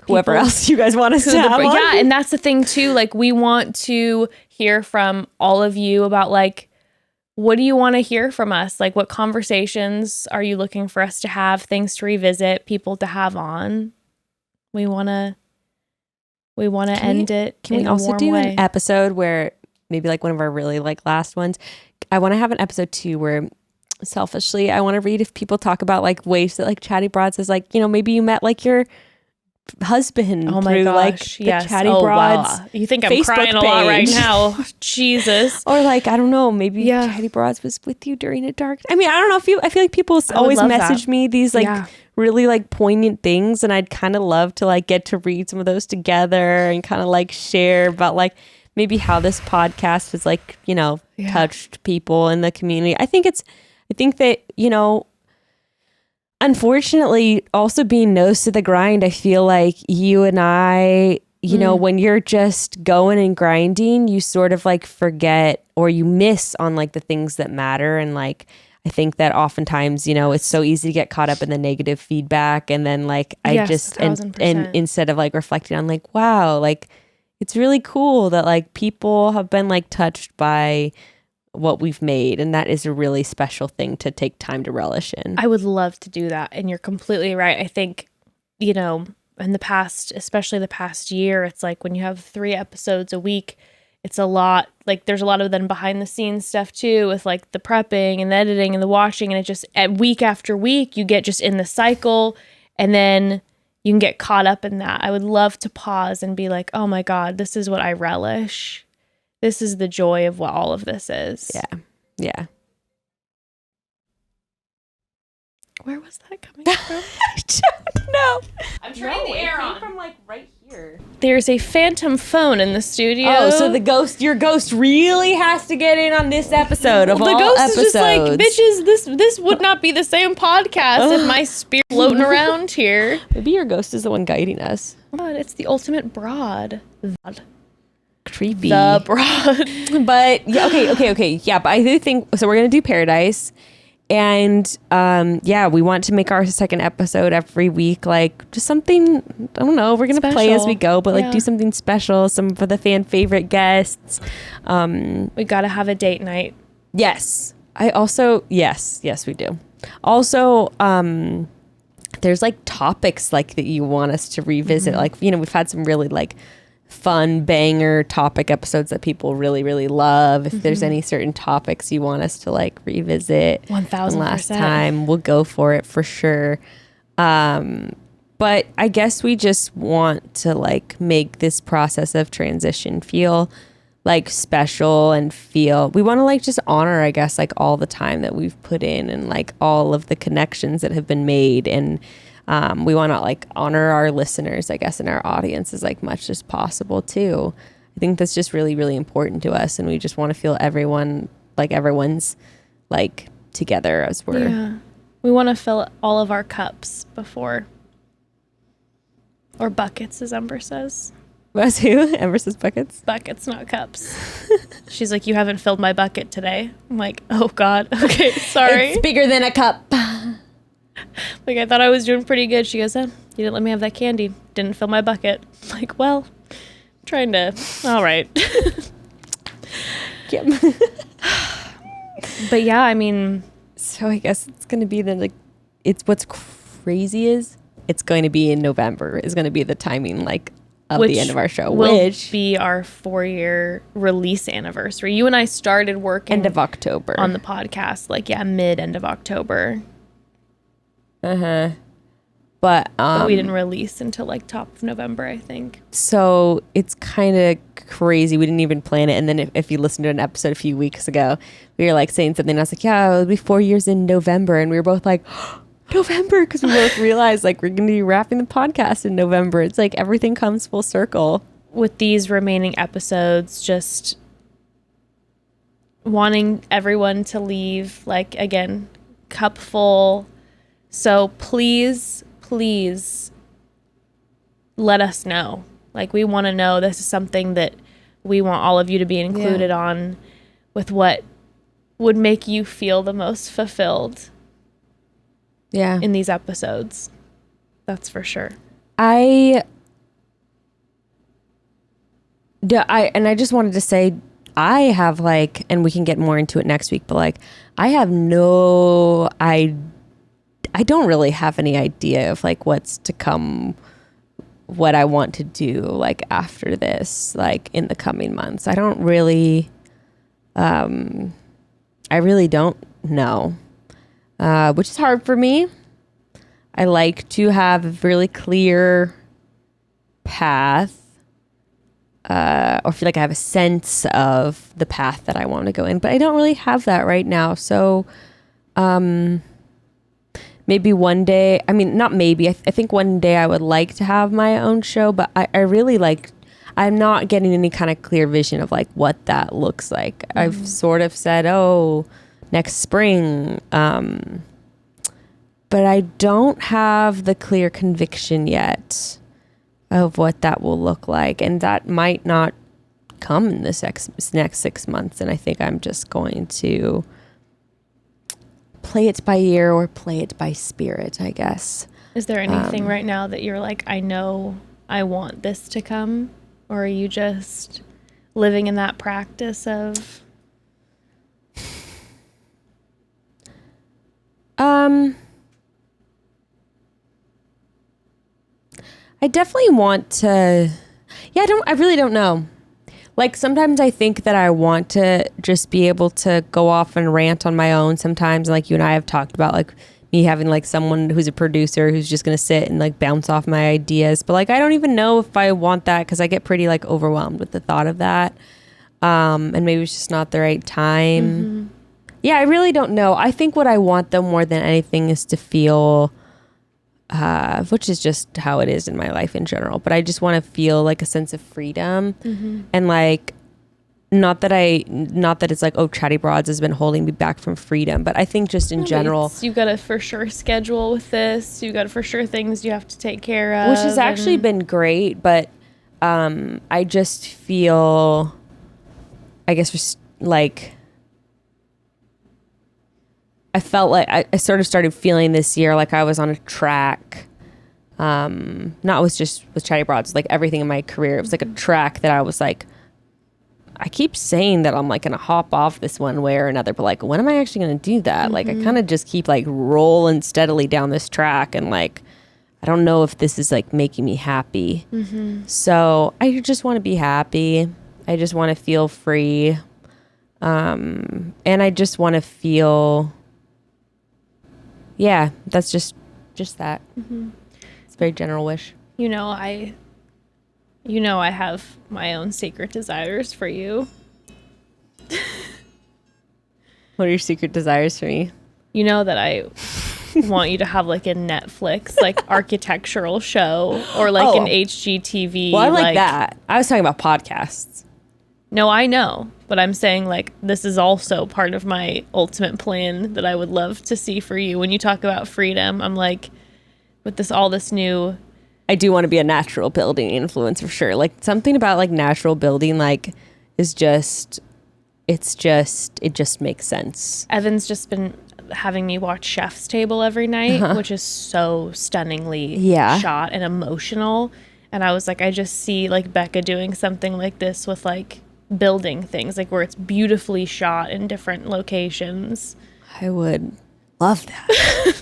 whoever else you guys want us to have on. Yeah, and that's the thing too. Like, we want to hear from all of you about like, what do you want to hear from us? Like, what conversations are you looking for us to have? Things to revisit, people to have on. We want We want to end it. Can we also do an episode where maybe like one of our really like last ones? I want to have an episode too where selfishly I want to read if people talk about like ways that like Chatty Broad says like, you know, maybe you met like your husband through like the Chatty Broads. Wow. You think I'm Facebook crying a lot right page. now. Jesus. Or like, I don't know, maybe Chatty Broads was with you during a dark. I mean, I don't know if you, I feel like people always message me these like really like poignant things, and I'd kind of love to like get to read some of those together and kind of like share about like maybe how this podcast has like, you know, touched people in the community. I think that, you know, unfortunately, also being nose to the grind, I feel like you and I, you know, when you're just going and grinding, you sort of like forget or you miss on like the things that matter. And like, I think that oftentimes, you know, it's so easy to get caught up in the negative feedback. And then like, and instead of like reflecting on like, wow, like it's really cool that like people have been like touched by what we've made, and that is a really special thing to take time to relish in. I would love to do that, and you're completely right. I think, you know, in the past, especially the past year, it's like when you have 3 episodes a week, it's a lot. Like there's a lot of then behind the scenes stuff too, with like the prepping and the editing and the watching, and it just at week after week you get just in the cycle, and then you can get caught up in that. I would love to pause and be like, oh my God, this is what I relish. This is the joy of what all of this is. Yeah. Yeah. Where was that coming from? I don't know. I'm turning the air on. From like right here. There's a phantom phone in the studio. Oh, so your ghost really has to get in on this episode of all episodes. The ghost is just like, bitches, this would not be the same podcast if my spirit floating around here. Maybe your ghost is the one guiding us. God, it's the ultimate broad. Creepy. The broad. But yeah, okay. Yeah, but I do think so. We're gonna do Paradise, and we want to make our second episode every week, like just something. I don't know. We're gonna play as we go, but like do something special, some for the fan favorite guests. We gotta have a date night. Yes. Yes, we do. Also, there's like topics like that you want us to revisit. Like, you know, we've had some really like fun banger topic episodes that people really, really love. If there's any certain topics you want us to like revisit 1000% last time, we'll go for it for sure. But I guess we just want to like make this process of transition feel like special, and we want to like just honor, I guess, like all the time that we've put in and like all of the connections that have been made. And we want to like honor our listeners, I guess, and our audience as like much as possible too. I think that's just really, really important to us, and we just want to feel everyone's like together as we're. Yeah. We want to fill all of our cups before, or buckets, as Ember says. What's who? Ember says buckets. Buckets, not cups. She's like, you haven't filled my bucket today. I'm like, oh God. Okay, sorry. It's bigger than a cup. Like, I thought I was doing pretty good. She goes, you didn't let me have that candy. Didn't fill my bucket. I'm like, well, trying to. All right. Yep. But yeah, I mean. So I guess it's going to be it's what's crazy is it's going to be in November is going to be the timing like of the end of our show, which be our 4-year release anniversary. You and I started working end of October on the podcast, like end of October. But we didn't release until like top of November, I think. So it's kind of crazy. We didn't even plan it. And then if you listened to an episode a few weeks ago, we were like saying something. And I was like, yeah, it'll be 4 years in November. And we were both like, November, because we both realized like we're going to be wrapping the podcast in November. It's like everything comes full circle. With these remaining episodes, just wanting everyone to leave, like, again, cup full. So please let us know. Like, we want to know. This is something that we want all of you to be included on, with what would make you feel the most fulfilled in these episodes. That's for sure. I just wanted to say, I have like, and we can get more into it next week, but like, I don't really have any idea of like what's to come what I want to do like after this, like in the coming months. I don't really, I really don't know, which is hard for me. I like to have a really clear path, or feel like I have a sense of the path that I want to go in, but I don't really have that right now. So, maybe one day, I mean, not maybe, I think one day I would like to have my own show, but I really like, I'm not getting any kind of clear vision of like what that looks like. I've sort of said, oh, next spring, but I don't have the clear conviction yet of what that will look like. And that might not come in this next 6 months. And I think I'm just going to play it by ear or play it by spirit, I guess. Is there anything right now that you're like, I know I want this to come? Or are you just living in that practice of? I definitely want to, I really don't know. Like sometimes I think that I want to just be able to go off and rant on my own sometimes. Like you and I have talked about like me having like someone who's a producer who's just going to sit and like bounce off my ideas. But like, I don't even know if I want that because I get pretty like overwhelmed with the thought of that. And maybe it's just not the right time. Mm-hmm. Yeah, I really don't know. I think what I want though more than anything is to feel, which is just how it is in my life in general, but I just want to feel like a sense of freedom. Mm-hmm. And like, not that it's like, oh, Chatty Broads has been holding me back from freedom, but I think just in general, you've got a for sure schedule with this. You've got for sure things you have to take care of, which has actually been great. But I just feel, I guess, just like I felt like I sort of started feeling this year like I was on a track. Not with just with Chatty Broads, like everything in my career. It was like a track that I was like, I keep saying that I'm like going to hop off this one way or another, but like, when am I actually going to do that? Mm-hmm. Like, I kind of just keep like rolling steadily down this track. And like, I don't know if this is like making me happy. Mm-hmm. So I just want to be happy. I just want to feel free. And I just want to feel, yeah, that's just that. Mm-hmm. It's a very general wish. I have my own secret desires for you. What are your secret desires for me? You know that I want you to have like a Netflix, like architectural show or like an HGTV. Well, I like that. I was talking about podcasts. No, I know. But I'm saying like this is also part of my ultimate plan that I would love to see for you. When you talk about freedom, I'm like, with all this new... I do want to be a natural building influence for sure. Like something about like natural building, like is just, it just makes sense. Evan's just been having me watch Chef's Table every night, which is so stunningly shot and emotional. And I was like, I just see like Becca doing something like this with like building things, like where it's beautifully shot in different locations. I would love that.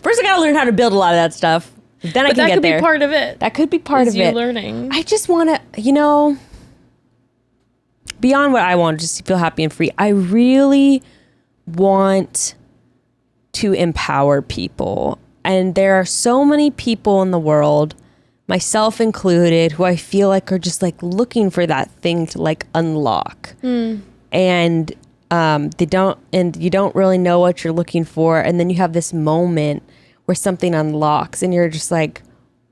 First I gotta learn how to build a lot of that stuff. Then I can get there. That could be part of it. That could be part of it. You learning. I just want to, beyond what I want, just to feel happy and free. I really want to empower people. And there are so many people in the world, myself included, who I feel like are just like looking for that thing to like unlock. And you don't really know what you're looking for. And then you have this moment where something unlocks and you're just like,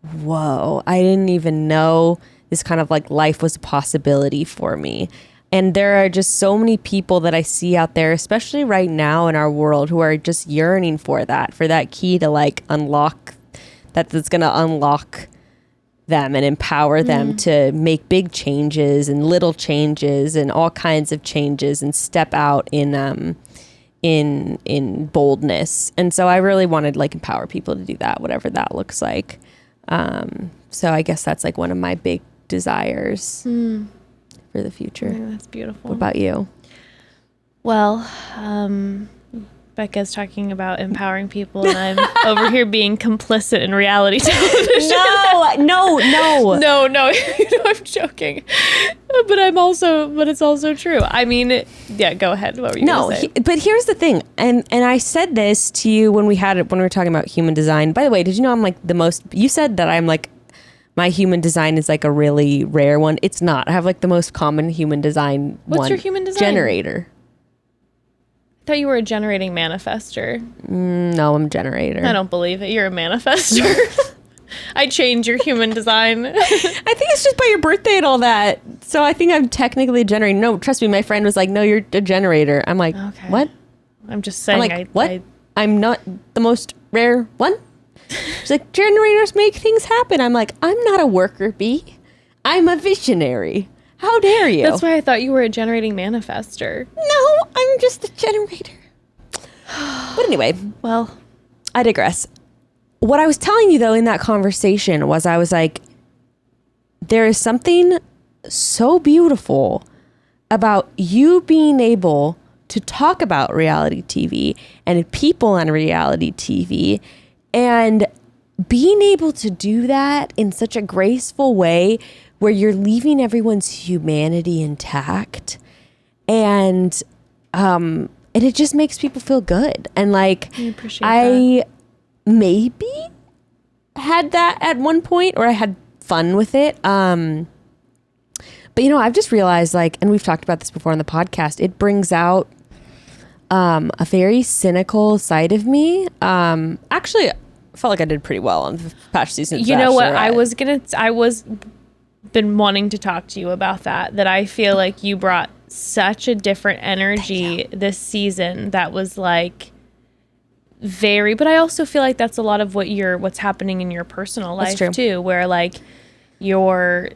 whoa, I didn't even know this kind of like life was a possibility for me. And there are just so many people that I see out there, especially right now in our world, who are just yearning for that key to like unlock, that's going to unlock them and empower them to make big changes and little changes and all kinds of changes and step out in boldness. And so I really wanted to like empower people to do that, whatever that looks like. So I guess that's like one of my big desires for the future. Yeah, that's beautiful. What about you? Well, Becca's talking about empowering people, and I'm over here being complicit in reality television. No. No, I'm joking. But it's also true. I mean, yeah, go ahead. What were you going to say? But here's the thing. And I said this to you when we were talking about human design. By the way, did you know I'm like you said that I'm like, my human design is like a really rare one. It's not. I have like the most common human design. What's your human design? Generator. I thought you were a generating manifester. No, I'm a generator. I don't believe it. You're a manifester. I change your human design. I think it's just by your birthday and all that. So I think I'm technically a generator. No, trust me. My friend was like, no, you're a generator. I'm like, okay. What? I'm just saying. I'm like, what? I'm not the most rare one. She's like, generators make things happen. I'm like, I'm not a worker bee. I'm a visionary. How dare you? That's why I thought you were a generating manifester. No, I'm just a generator. But anyway, well, I digress. What I was telling you, though, in that conversation was I was like, there is something so beautiful about you being able to talk about reality TV and people on reality TV and being able to do that in such a graceful way where you're leaving everyone's humanity intact, and it just makes people feel good. And like, I maybe had that at one point, or I had fun with it. But I've just realized, like, and we've talked about this before on the podcast, it brings out a very cynical side of me. Actually, I felt like I did pretty well on the past season. You know what? I was been wanting to talk to you about that I feel like you brought such a different energy this season that was like but I also feel like that's a lot of what's happening in your personal life too, where like you're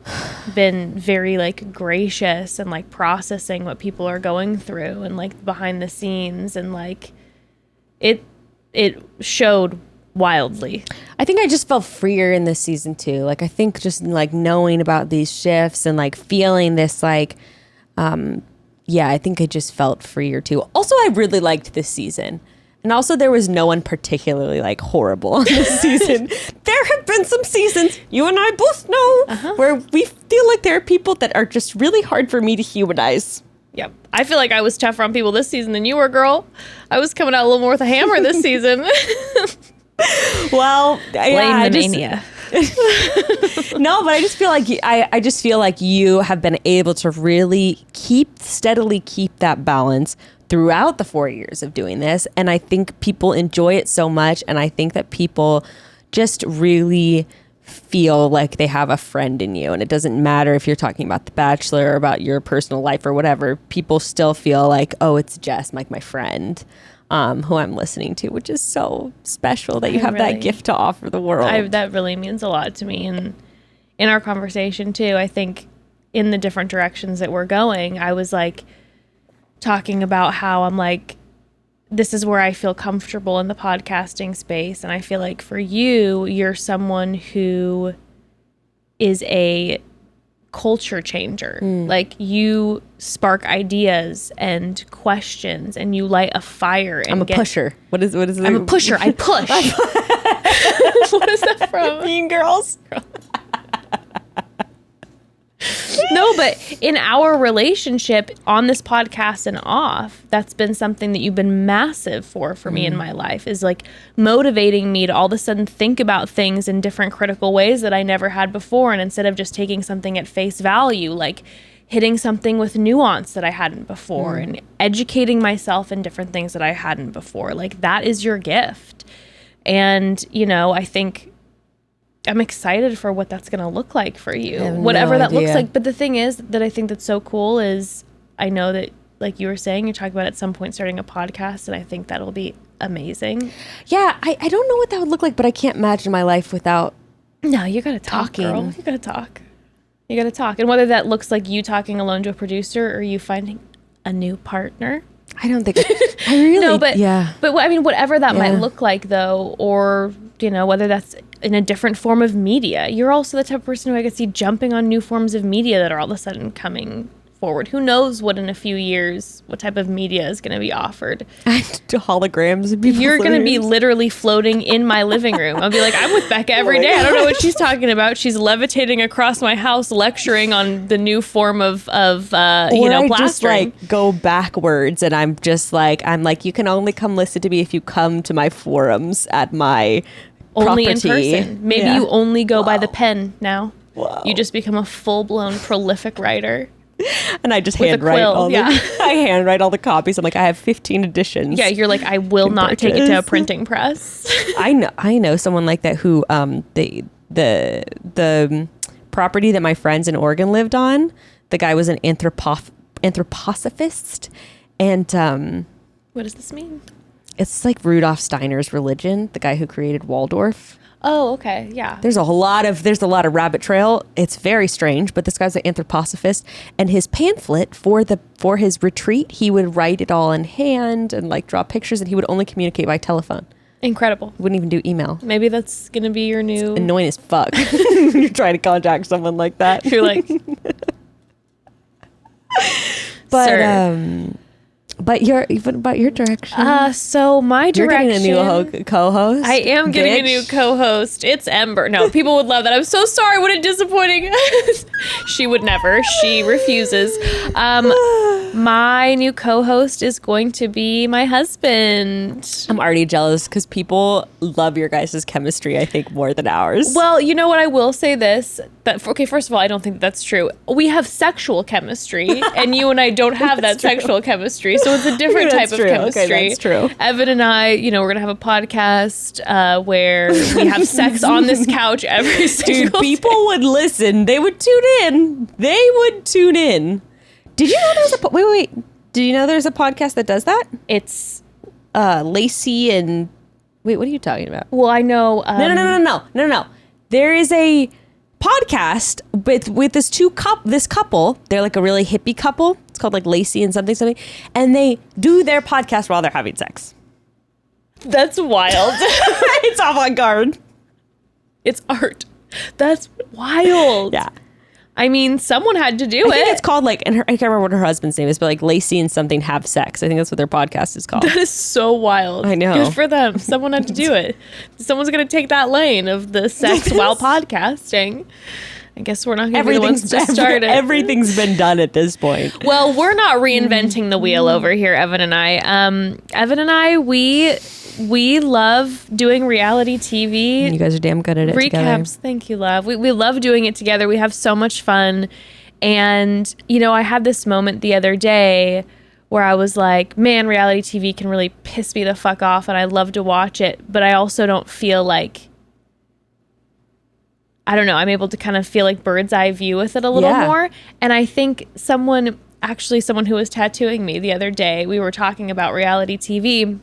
been very like gracious and like processing what people are going through and like behind the scenes, and like it showed wildly. I think I just felt freer in this season too. Like, I think just like knowing about these shifts and like feeling this like, I think I just felt freer too. Also, I really liked this season. And also there was no one particularly like horrible on this season. There have been some seasons, you and I both know, where we feel like there are people that are just really hard for me to humanize. Yep. I feel like I was tougher on people this season than you were, girl. I was coming out a little more with a hammer this season. Well, blame the mania. No, but I just feel like I just feel like you have been able to really steadily keep that balance throughout the 4 years of doing this, and I think people enjoy it so much, and I think that people just really feel like they have a friend in you, and it doesn't matter if you're talking about The Bachelor or about your personal life or whatever. People still feel like, oh, it's Jess, like my friend. Who I'm listening to, which is so special that you have that gift to offer the world. That really means a lot to me. And in our conversation too, I think in the different directions that we're going, I was like talking about how I'm like, this is where I feel comfortable in the podcasting space. And I feel like for you, you're someone who is a culture changer. Like, you spark ideas and questions, and you light a fire. And I'm a pusher. What is it? I'm a pusher. I push. What is that from? Mean Girls. No, but in our relationship on this podcast and off, that's been something that you've been massive for me in my life, is like motivating me to all of a sudden think about things in different critical ways that I never had before. And instead of just taking something at face value, like hitting something with nuance that I hadn't before and educating myself in different things that I hadn't before. Like, that is your gift. And, I think I'm excited for what that's going to look like for you, whatever that looks like. But the thing is that I think that's so cool is I know that, like you were saying, you're talking about at some point starting a podcast, and I think that'll be amazing. Yeah, I don't know what that would look like, but I can't imagine my life without No, you got to talk, girl. You got to talk. You got to talk. And whether that looks like you talking alone to a producer or you finding a new partner. I don't think I really no, but I mean, whatever that might look like though, or whether that's in a different form of media, you're also the type of person who I could see jumping on new forms of media that are all of a sudden coming forward. Who knows what in a few years, what type of media is going to be offered. Holograms of people. You're going to be literally floating in my living room. I'll be like, I'm with Becca every day. I don't know what she's talking about. She's levitating across my house, lecturing on the new form of plastering. Just like go backwards, and I'm like, you can only come listen to me if you come to my forums at my only property. In person. Maybe you only go by the pen now. Whoa. You just become a full-blown prolific writer. And I just handwrite all I handwrite all the copies. I'm like, I have 15 editions. Yeah, you're like, I will not take it to a printing press. I know someone like that who the property that my friends in Oregon lived on, the guy was an anthroposophist, and what does this mean? It's like Rudolf Steiner's religion, the guy who created Waldorf. Oh, okay, yeah. There's a lot of rabbit trail. It's very strange, but this guy's an anthroposophist, and his pamphlet for his retreat, he would write it all in hand and like draw pictures, and he would only communicate by telephone. Incredible. Wouldn't even do email. Maybe that's gonna be your new. It's annoying as fuck. You're trying to contact someone like that. You're like, but sir. But your direction. So my direction. You're getting a new co-host. I am getting a new co-host. It's Ember. No, people would love that. I'm so sorry. What a disappointing. She would never. She refuses. My new co-host is going to be my husband. I'm already jealous because people love your guys' chemistry, I think, more than ours. Well, you know what? I will say this. First of all, I don't think that's true. We have sexual chemistry, and you and I don't have that sexual chemistry. So it's a different type of chemistry. Okay, that's true. Evan and I, we're going to have a podcast where we have sex on this couch every single day. People would listen. They would tune in. Did you know there's wait. Did you know there's a podcast that does that? It's Lacey and wait, what are you talking about? Well, I know. No. There is a podcast with this couple. They're like a really hippie couple. It's called like Lacey and something, and they do their podcast while they're having sex. That's wild. It's avant-garde. It's art. That's wild. Yeah. I mean, someone had to do it. I think it's called like, and I can't remember what her husband's name is, but like Lacey and something have sex. I think that's what their podcast is called. That is so wild. I know. Good for them. Someone had to do it. Someone's going to take that lane of the sex while podcasting. I guess we're not going to be the ones to start it. Everything's been done at this point. Well, we're not reinventing the wheel over here, Evan and I. Evan and I, we love doing reality TV. You guys are damn good at it Recaps. together. Thank you, love. We love doing it together. We have so much fun. And, I had this moment the other day where I was like, man, reality TV can really piss me the fuck off and I love to watch it. But I also don't feel like, I don't know, I'm able to kind of feel like bird's eye view with it a little more. And I think someone who was tattooing me the other day, we were talking about reality TV.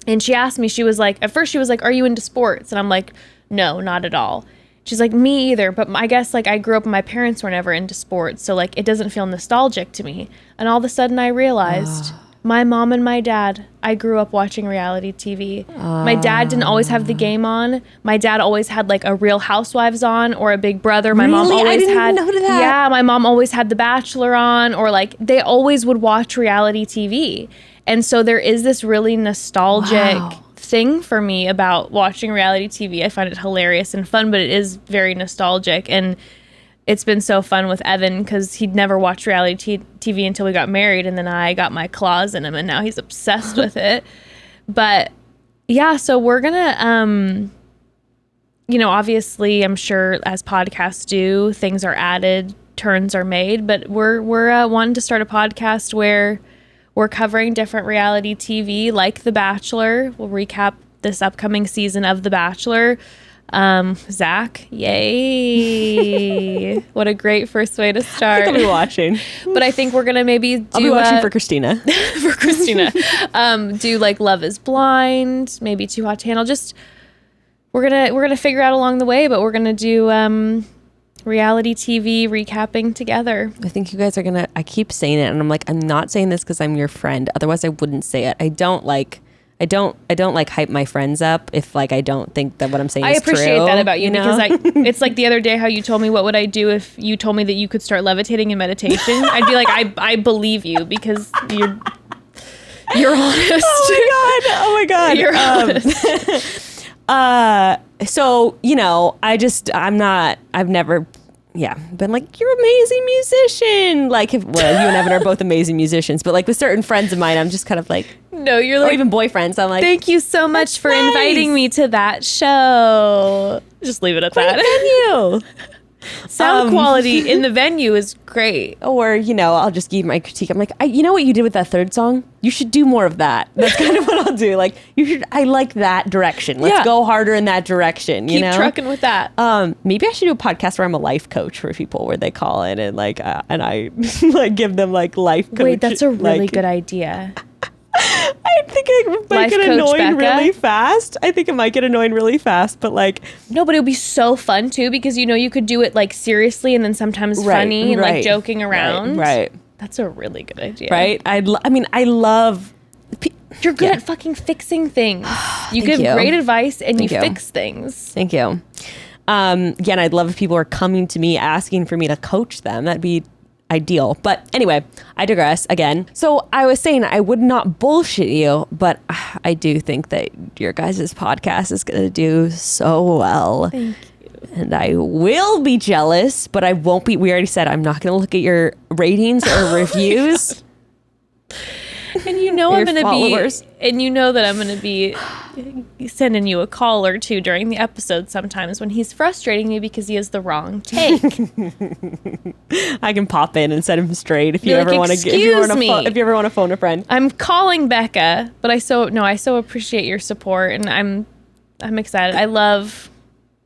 And she asked me, at first she was like, are you into sports? And I'm like, no, not at all. She's like, me either. But I guess like I grew up and my parents were never into sports. So like it doesn't feel nostalgic to me. And all of a sudden I realized my mom and my dad, I grew up watching reality TV. My dad didn't always have the game on. My dad always had like a Real Housewives on or a Big Brother. My mom always I didn't even know that. Yeah, my mom always had The Bachelor on, or like they always would watch reality TV. And so there is this really nostalgic thing for me about watching reality TV. I find it hilarious and fun, but it is very nostalgic. And it's been so fun with Evan because he'd never watched reality TV until we got married. And then I got my claws in him and now he's obsessed with it. But yeah, so we're going to, obviously I'm sure as podcasts do, things are added, turns are made, but we're wanting to start a podcast where we're covering different reality TV like The Bachelor. We'll recap this upcoming season of The Bachelor. Zach, yay. What a great first way to start. I think I'll be watching. But I think we're going to maybe do... I'll be watching for Christina. For Christina. Do like Love is Blind, maybe Too Hot to Handle. Just, we're gonna figure out along the way, but we're going to do... reality TV recapping together. I think you guys are I keep saying it and I'm like, I'm not saying this because I'm your friend. Otherwise I wouldn't say it. I don't like don't like hype my friends up if like I don't think that what I'm saying I is appreciate true, that about you know? because it's like the other day how you told me what would I do if you told me that you could start levitating in meditation. I'd be like, I believe you because you're honest. Oh my god. You're honest. So, you know, I've never been like, you're an amazing musician. Like, you and Evan are both amazing musicians, but like with certain friends of mine, I'm just kind of like, No, you're or like, even boyfriends. I'm like, thank you so much for nice. inviting me to that show. Just leave it at that. venue. Sound quality in the venue is great. Or, you know, I'll just give my critique. I'm like, you know what you did with that third song? You should do more of that. That's kind of what I'll do. Like, I like that direction. Let's go harder in that direction, you know? Keep trucking with that. Maybe I should do a podcast where I'm a life coach for people where they call in and like, and I like give them like life coach. Wait, that's a really like, good idea. I think it might Life get coach annoying Becca? really fast. I think it might get annoying really fast, but like, No, but it would be so fun too because you know you could do it like seriously and then sometimes funny and like joking around. Right. That's a really good idea. Right. I mean, I love. You're good at fucking fixing things. You Thank give you. great advice and Thank you you. fix things. Thank you. Again, I'd love if people are coming to me asking for me to coach them. That'd be ideal. But anyway, I digress again. So I was saying I would not bullshit you, but I do think that your guys' podcast is going to do so well. Thank you. And I will be jealous, but I won't be. We already said I'm not going to look at your ratings or reviews. And you know Your followers. and you know that I'm going to be sending you a call or two during the episode sometimes when he's frustrating me because he has the wrong take. I can pop in and set him straight if you Be ever like, want to. If you ever want to phone a friend. I'm calling Becca, but I so appreciate your support and I'm excited. I love.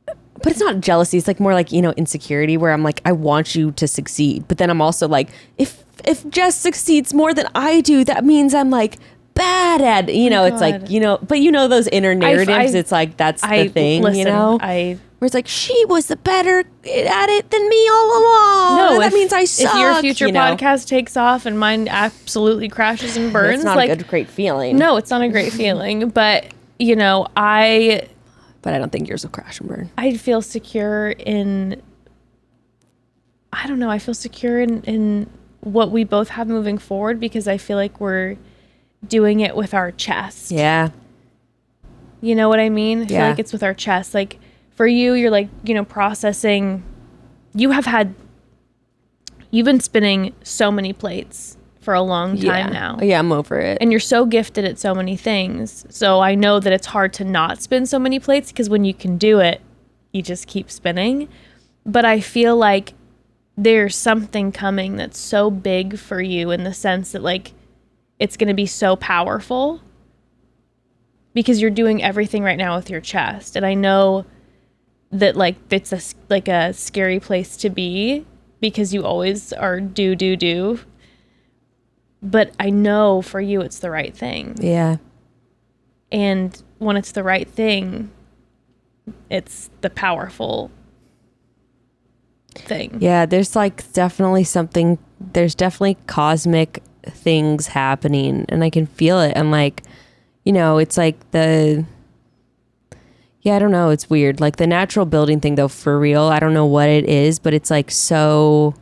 But it's not jealousy. It's like more like, you know, insecurity where I'm like, I want you to succeed. But then I'm also like, if Jess succeeds more than I do, that means I'm like bad at it. You know, it's like, you know, but you know, those inner narratives, it's like, that's the thing, listen, you know, where it's like, she was the better at it than me all along. No, that means I suck. If your future you know? podcast takes off and mine absolutely crashes and burns, It's not like, a good, great feeling. no, it's not a great feeling. But, you know, But I don't think yours will crash and burn. I feel secure in, I don't know, I feel secure in what we both have moving forward because I feel like we're doing it with our chest. Yeah. You know what I mean? I feel Yeah. like it's with our chest. Like for you, you're like, you know, processing. You've been spinning so many plates for a long time now. Yeah, I'm over it. And you're so gifted at so many things. So I know that it's hard to not spin so many plates because when you can do it, you just keep spinning. But I feel like there's something coming that's so big for you in the sense that like it's going to be so powerful because you're doing everything right now with your chest. And I know that like it's a scary place to be because you always are do. But I know for you it's the right thing. Yeah. And when it's the right thing, it's the powerful thing. Yeah, there's like definitely something, there's definitely cosmic things happening and I can feel it. And like, you know, it's like I don't know. It's weird. Like the natural building thing though, for real, I don't know what it is, but it's like so,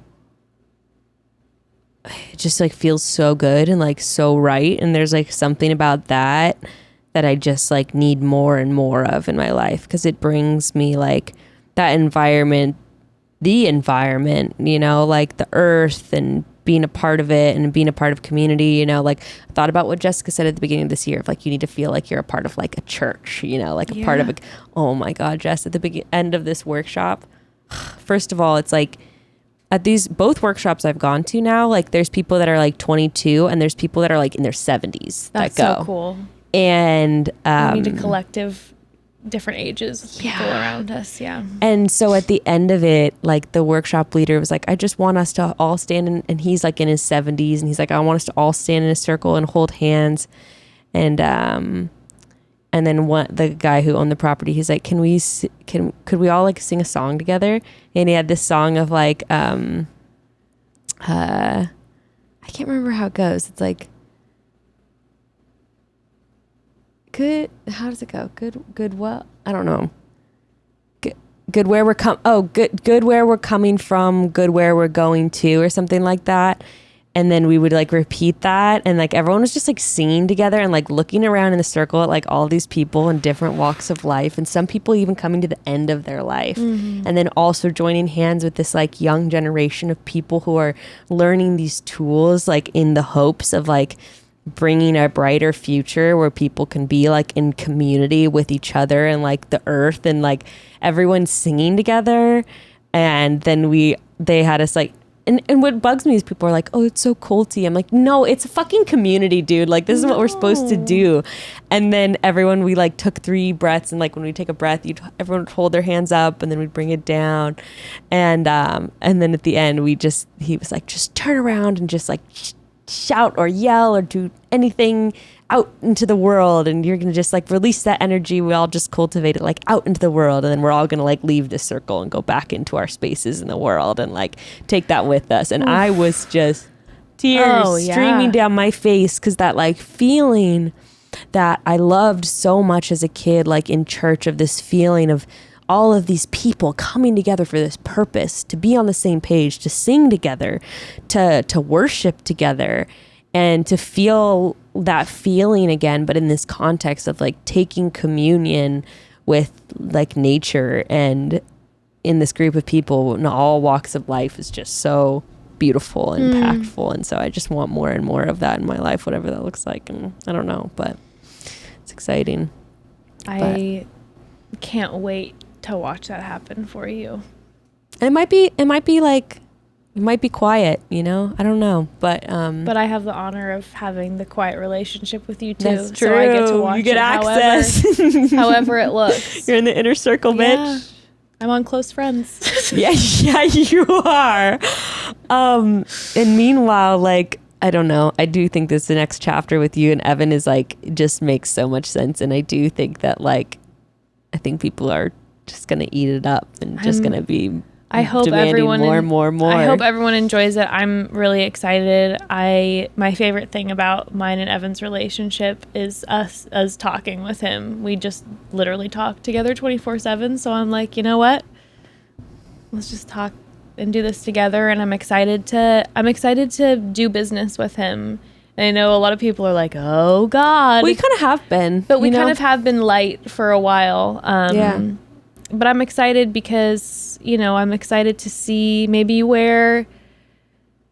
it just like feels so good and like so right. And there's like something about that I just like need more and more of in my life because it brings me like that environment, you know, like the earth and being a part of it and being a part of community, you know, like I thought about what Jessica said at the beginning of this year of like, you need to feel like you're a part of like a church, you know, like a part of oh my God, Jess, at the end of this workshop, first of all, it's like at these both workshops I've gone to now, like there's people that are like 22 and there's people that are like in their 70s That's that go. so cool. And We need a collective different ages of people around us. Yeah. And so at the end of it, like the workshop leader was like, I just want us to all stand in, and he's like in his 70s and he's like, I want us to all stand in a circle and hold hands. And then the guy who owned the property, he's like, could we all like sing a song together? And he had this song of like, I can't remember how it goes. It's like, good. How does it go? Good. Well, I don't know. Good where we're good where we're coming from, good where we're going to, or something like that. And then we would like repeat that, and like everyone was just like singing together and like looking around in the circle at like all these people in different walks of life, and some people even coming to the end of their life, and then also joining hands with this like young generation of people who are learning these tools like in the hopes of like bringing a brighter future where people can be like in community with each other and like the earth, and like everyone singing together. And then they had us like, and what bugs me is people are like, oh, it's so culty. I'm like, no, it's a fucking community, dude. Like, this is what we're supposed to do. And then everyone, we like took 3 breaths, and like when we take a breath, everyone would hold their hands up, and then we'd bring it down. And then at the end, he was like, just turn around and just like shout or yell or do anything out into the world, and you're gonna just like release that energy. We all just cultivate it like out into the world, and then we're all gonna like leave this circle and go back into our spaces in the world and like take that with us. And I was just tears streaming down my face, because that like feeling that I loved so much as a kid, like in church, of this feeling of all of these people coming together for this purpose, to be on the same page, to sing together, to worship together, and to feel that feeling again, but in this context of like taking communion with like nature and in this group of people in all walks of life, is just so beautiful and impactful. And so I just want more and more of that in my life, whatever that looks like. And I don't know, but it's exciting. I can't wait to watch that happen for you. It might be like, it might be quiet, you know? I don't know, but I have the honor of having the quiet relationship with you too. That's true. So I get to watch you get it access. however it looks. You're in the inner circle, bitch. I'm on Close Friends. yeah, you are. And meanwhile, like, I don't know, I do think this the next chapter with you and Evan is like, just makes so much sense. And I do think that like, I think people are just gonna eat it up and just gonna be I hope everyone more. I hope everyone enjoys it. I'm really excited. My favorite thing about mine and Evan's relationship is us talking with him. We just literally talk together 24/7. So I'm like, you know what? Let's just talk and do this together. And I'm excited to do business with him. And I know a lot of people are like, oh God. We kind of have been. But we kind of have been light for a while. But I'm excited because, I'm excited to see maybe where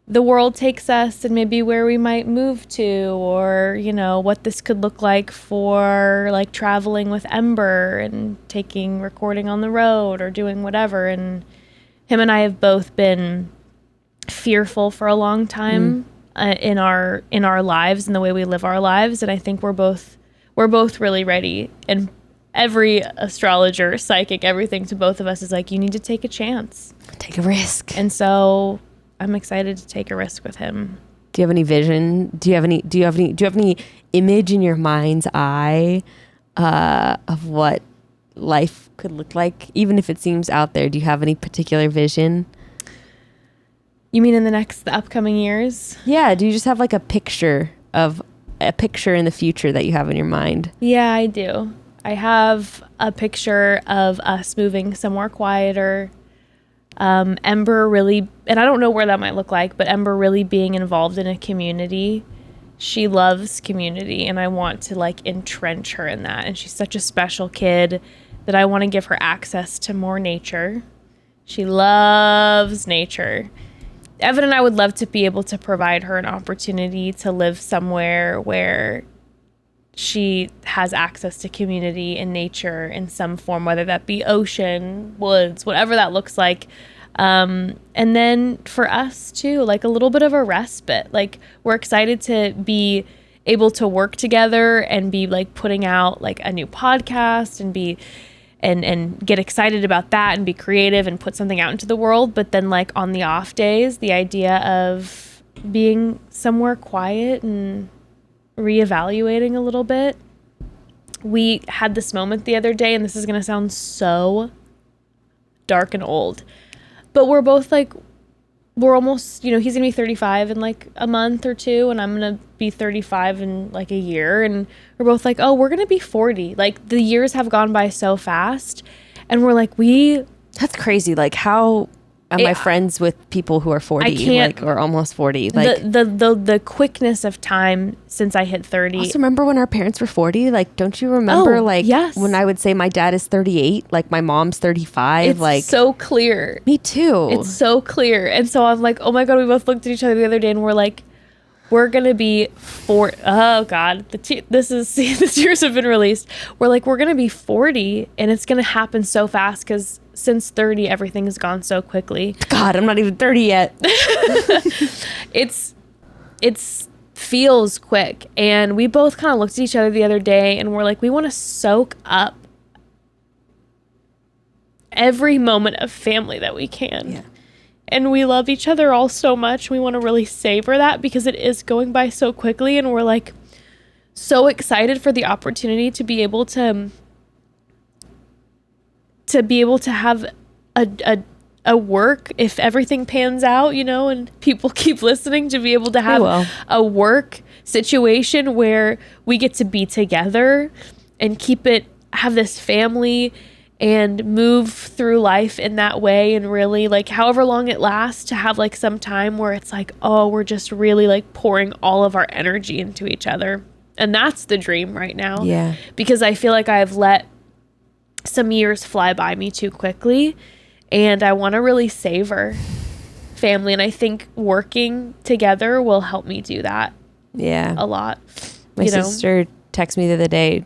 the world takes us and maybe where we might move to, or, what this could look like for like traveling with Ember and recording on the road or doing whatever. And him and I have both been fearful for a long time in our lives and the way we live our lives. And I think we're both really ready. And every astrologer, psychic, everything to both of us is like, you need to take a chance. Take a risk. And so I'm excited to take a risk with him. Do you have any vision? Do you have any image in your mind's eye of what life could look like? Even if it seems out there, do you have any particular vision? You mean in the upcoming years? Yeah. Do you just have like a picture in the future that you have in your mind? Yeah, I do. I have a picture of us moving somewhere quieter. Ember really, and I don't know where that might look like, but Ember really being involved in a community. She loves community, and I want to like entrench her in that. And she's such a special kid that I want to give her access to more nature. She loves nature. Evan and I would love to be able to provide her an opportunity to live somewhere where she has access to community and nature in some form, whether that be ocean, woods, whatever that looks like. And then for us too, like a little bit of a respite. Like we're excited to be able to work together and be like putting out like a new podcast and get excited about that and be creative and put something out into the world. But then like on the off days, the idea of being somewhere quiet and reevaluating a little bit. We had this moment the other day, and this is going to sound so dark and old, but we're both like, we're almost, you know, he's gonna be 35 in like a month or two, and I'm gonna be 35 in like a year, and we're both like, oh, we're gonna be 40. Like the years have gone by so fast, and we're like, that's crazy. Like how am I friends with people who are 40, I can't, like, or almost 40? Like the quickness of time since I hit 30. Also, remember when our parents were 40? Like, don't you remember? Yes. When I would say my dad is 38, like my mom's 35. It's like so clear. Me too. It's so clear. And so I'm like, oh my God, we both looked at each other the other day and we're like, we're going to be oh God, the tears have been released. We're like, we're going to be 40 and it's going to happen so fast because since 30, everything has gone so quickly. God, I'm not even 30 yet. It's feels quick. And we both kind of looked at each other the other day and we're like, we want to soak up every moment of family that we can. Yeah. And we love each other all so much. We want to really savor that because it is going by so quickly. And we're like so excited for the opportunity to be able to have a work, if everything pans out, you know, and people keep listening, to be able to have a work situation where we get to be together and have this family and move through life in that way. And really, like, however long it lasts, to have like some time where it's like, oh, we're just really like pouring all of our energy into each other. And that's the dream right now. Yeah. Because I feel like I've let some years fly by me too quickly, and I want to really savor family, and I think working together will help me do that. Yeah. A lot. My sister texted me the other day,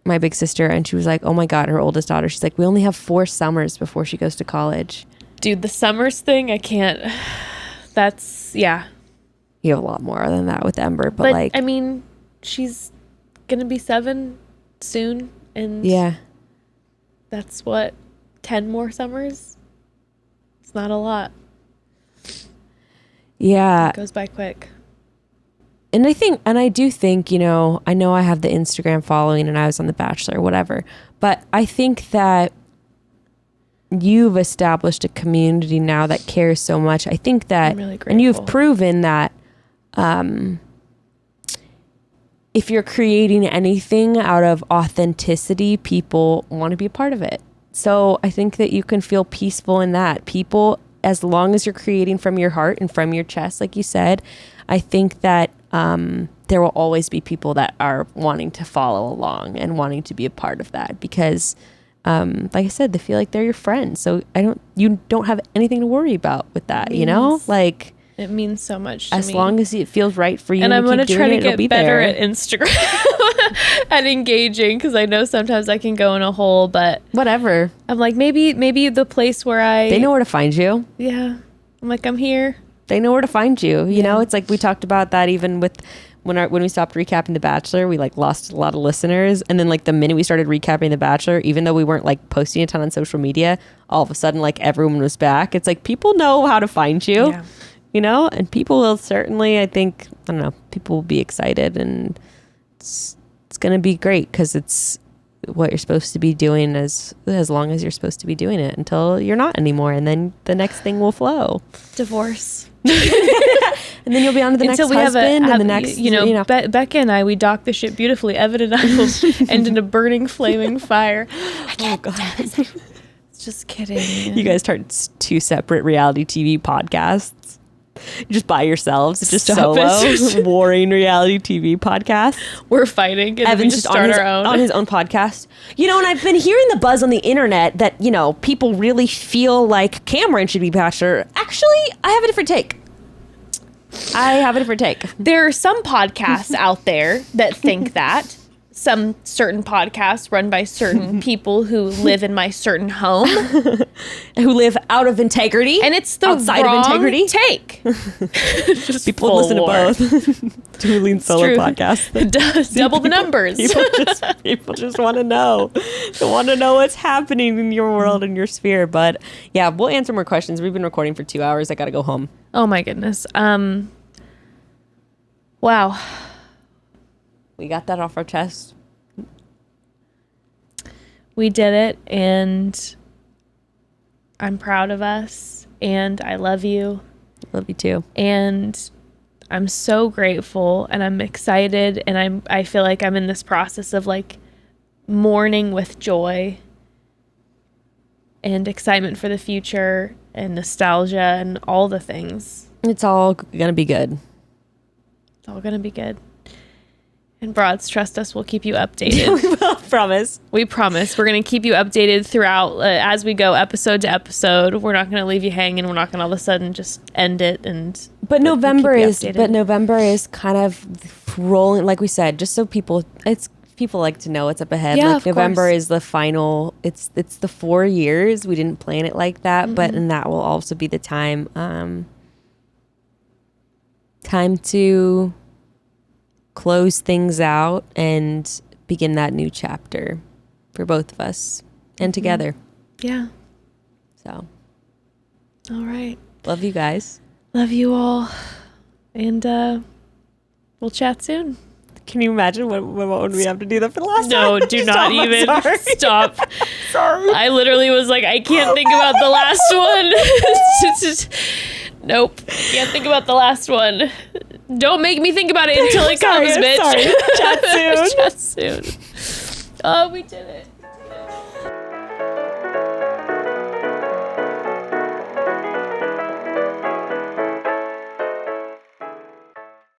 my big sister, and she was like, oh my God, her oldest daughter, she's like, we only have 4 summers before she goes to college. Dude, the summers thing, I can't. That's, yeah. You have a lot more than that with Ember, but like, I mean, she's gonna be 7 soon, and yeah, that's what, 10 more summers? It's not a lot. Yeah. It goes by quick. And I do think, you know I have the Instagram following and I was on The Bachelor, whatever, but I think that you've established a community now that cares so much. I think that, I'm really grateful. And you've proven that, if you're creating anything out of authenticity, people want to be a part of it. So I think that you can feel peaceful in that. People, as long as you're creating from your heart and from your chest, like you said, I think that there will always be people that are wanting to follow along and wanting to be a part of that because, like I said, they feel like they're your friends. So you don't have anything to worry about with that, you know? Like, it means so much to me. As long as it feels right for you. And I'm going to try to get better at Instagram at engaging, because I know sometimes I can go in a hole, but whatever. I'm like, maybe the place where they know where to find you. Yeah. I'm like, I'm here. They know where to find you. You know, it's like we talked about that even with when we stopped recapping The Bachelor, we like lost a lot of listeners. And then like the minute we started recapping The Bachelor, even though we weren't like posting a ton on social media, all of a sudden like everyone was back. It's like people know how to find you. Yeah. You know, and people will certainly, I think, I don't know, people will be excited, and it's going to be great because it's what you're supposed to be doing as long as you're supposed to be doing it until you're not anymore. And then the next thing will flow. Divorce. And then you'll be on to the Until next husband and the next, Becca and I, we dock the ship beautifully. Evan and I will end in a burning, flaming fire. Oh, God. Just kidding. Man. You guys start 2 separate reality TV podcasts. Just by yourselves. It's just solo warring reality TV podcast. We're fighting. And Evan's just on his own podcast. You know, and I've been hearing the buzz on the internet that, you know, people really feel like Cameron should be Bachelor. Actually, I have a different take. There are some podcasts out there that think that. Some certain podcasts run by certain people who live in my certain home. Who live out of integrity. And it's the outside wrong of integrity take. People listen to both. Julian solo podcast. It does. Double the numbers. People just want to know. They want to know what's happening in your world and your sphere. But yeah, we'll answer more questions. We've been recording for 2 hours. I got to go home. Oh my goodness. Wow. We got that off our chest. We did it, and I'm proud of us. and I love you. Love you too. And I'm so grateful, and I'm excited, and I feel like I'm in this process of like mourning with joy and excitement for the future and nostalgia and all the things. It's all gonna be good. It's all gonna be good. And Broads, trust us, we'll keep you updated. We will, promise. We promise. We're going to keep you updated throughout as we go episode to episode. We're not going to leave you hanging. We're not going to all of a sudden just end it. But November is kind of rolling, like we said, just so people like to know what's up ahead. Yeah, like November is the final. It's the 4 years. We didn't plan it like that, but and that will also be the time to close things out and begin that new chapter for both of us and together. Yeah. So. All right. Love you guys. Love you all. And we'll chat soon. Can you imagine what would we have to do that for the last time? No, do not even. Stop. Sorry. I literally was like, I can't think about the last one. Nope. Can't think about the last one. Don't make me think about it until it comes, bitch. Sorry. Chat soon. Chat soon. Oh, we did it.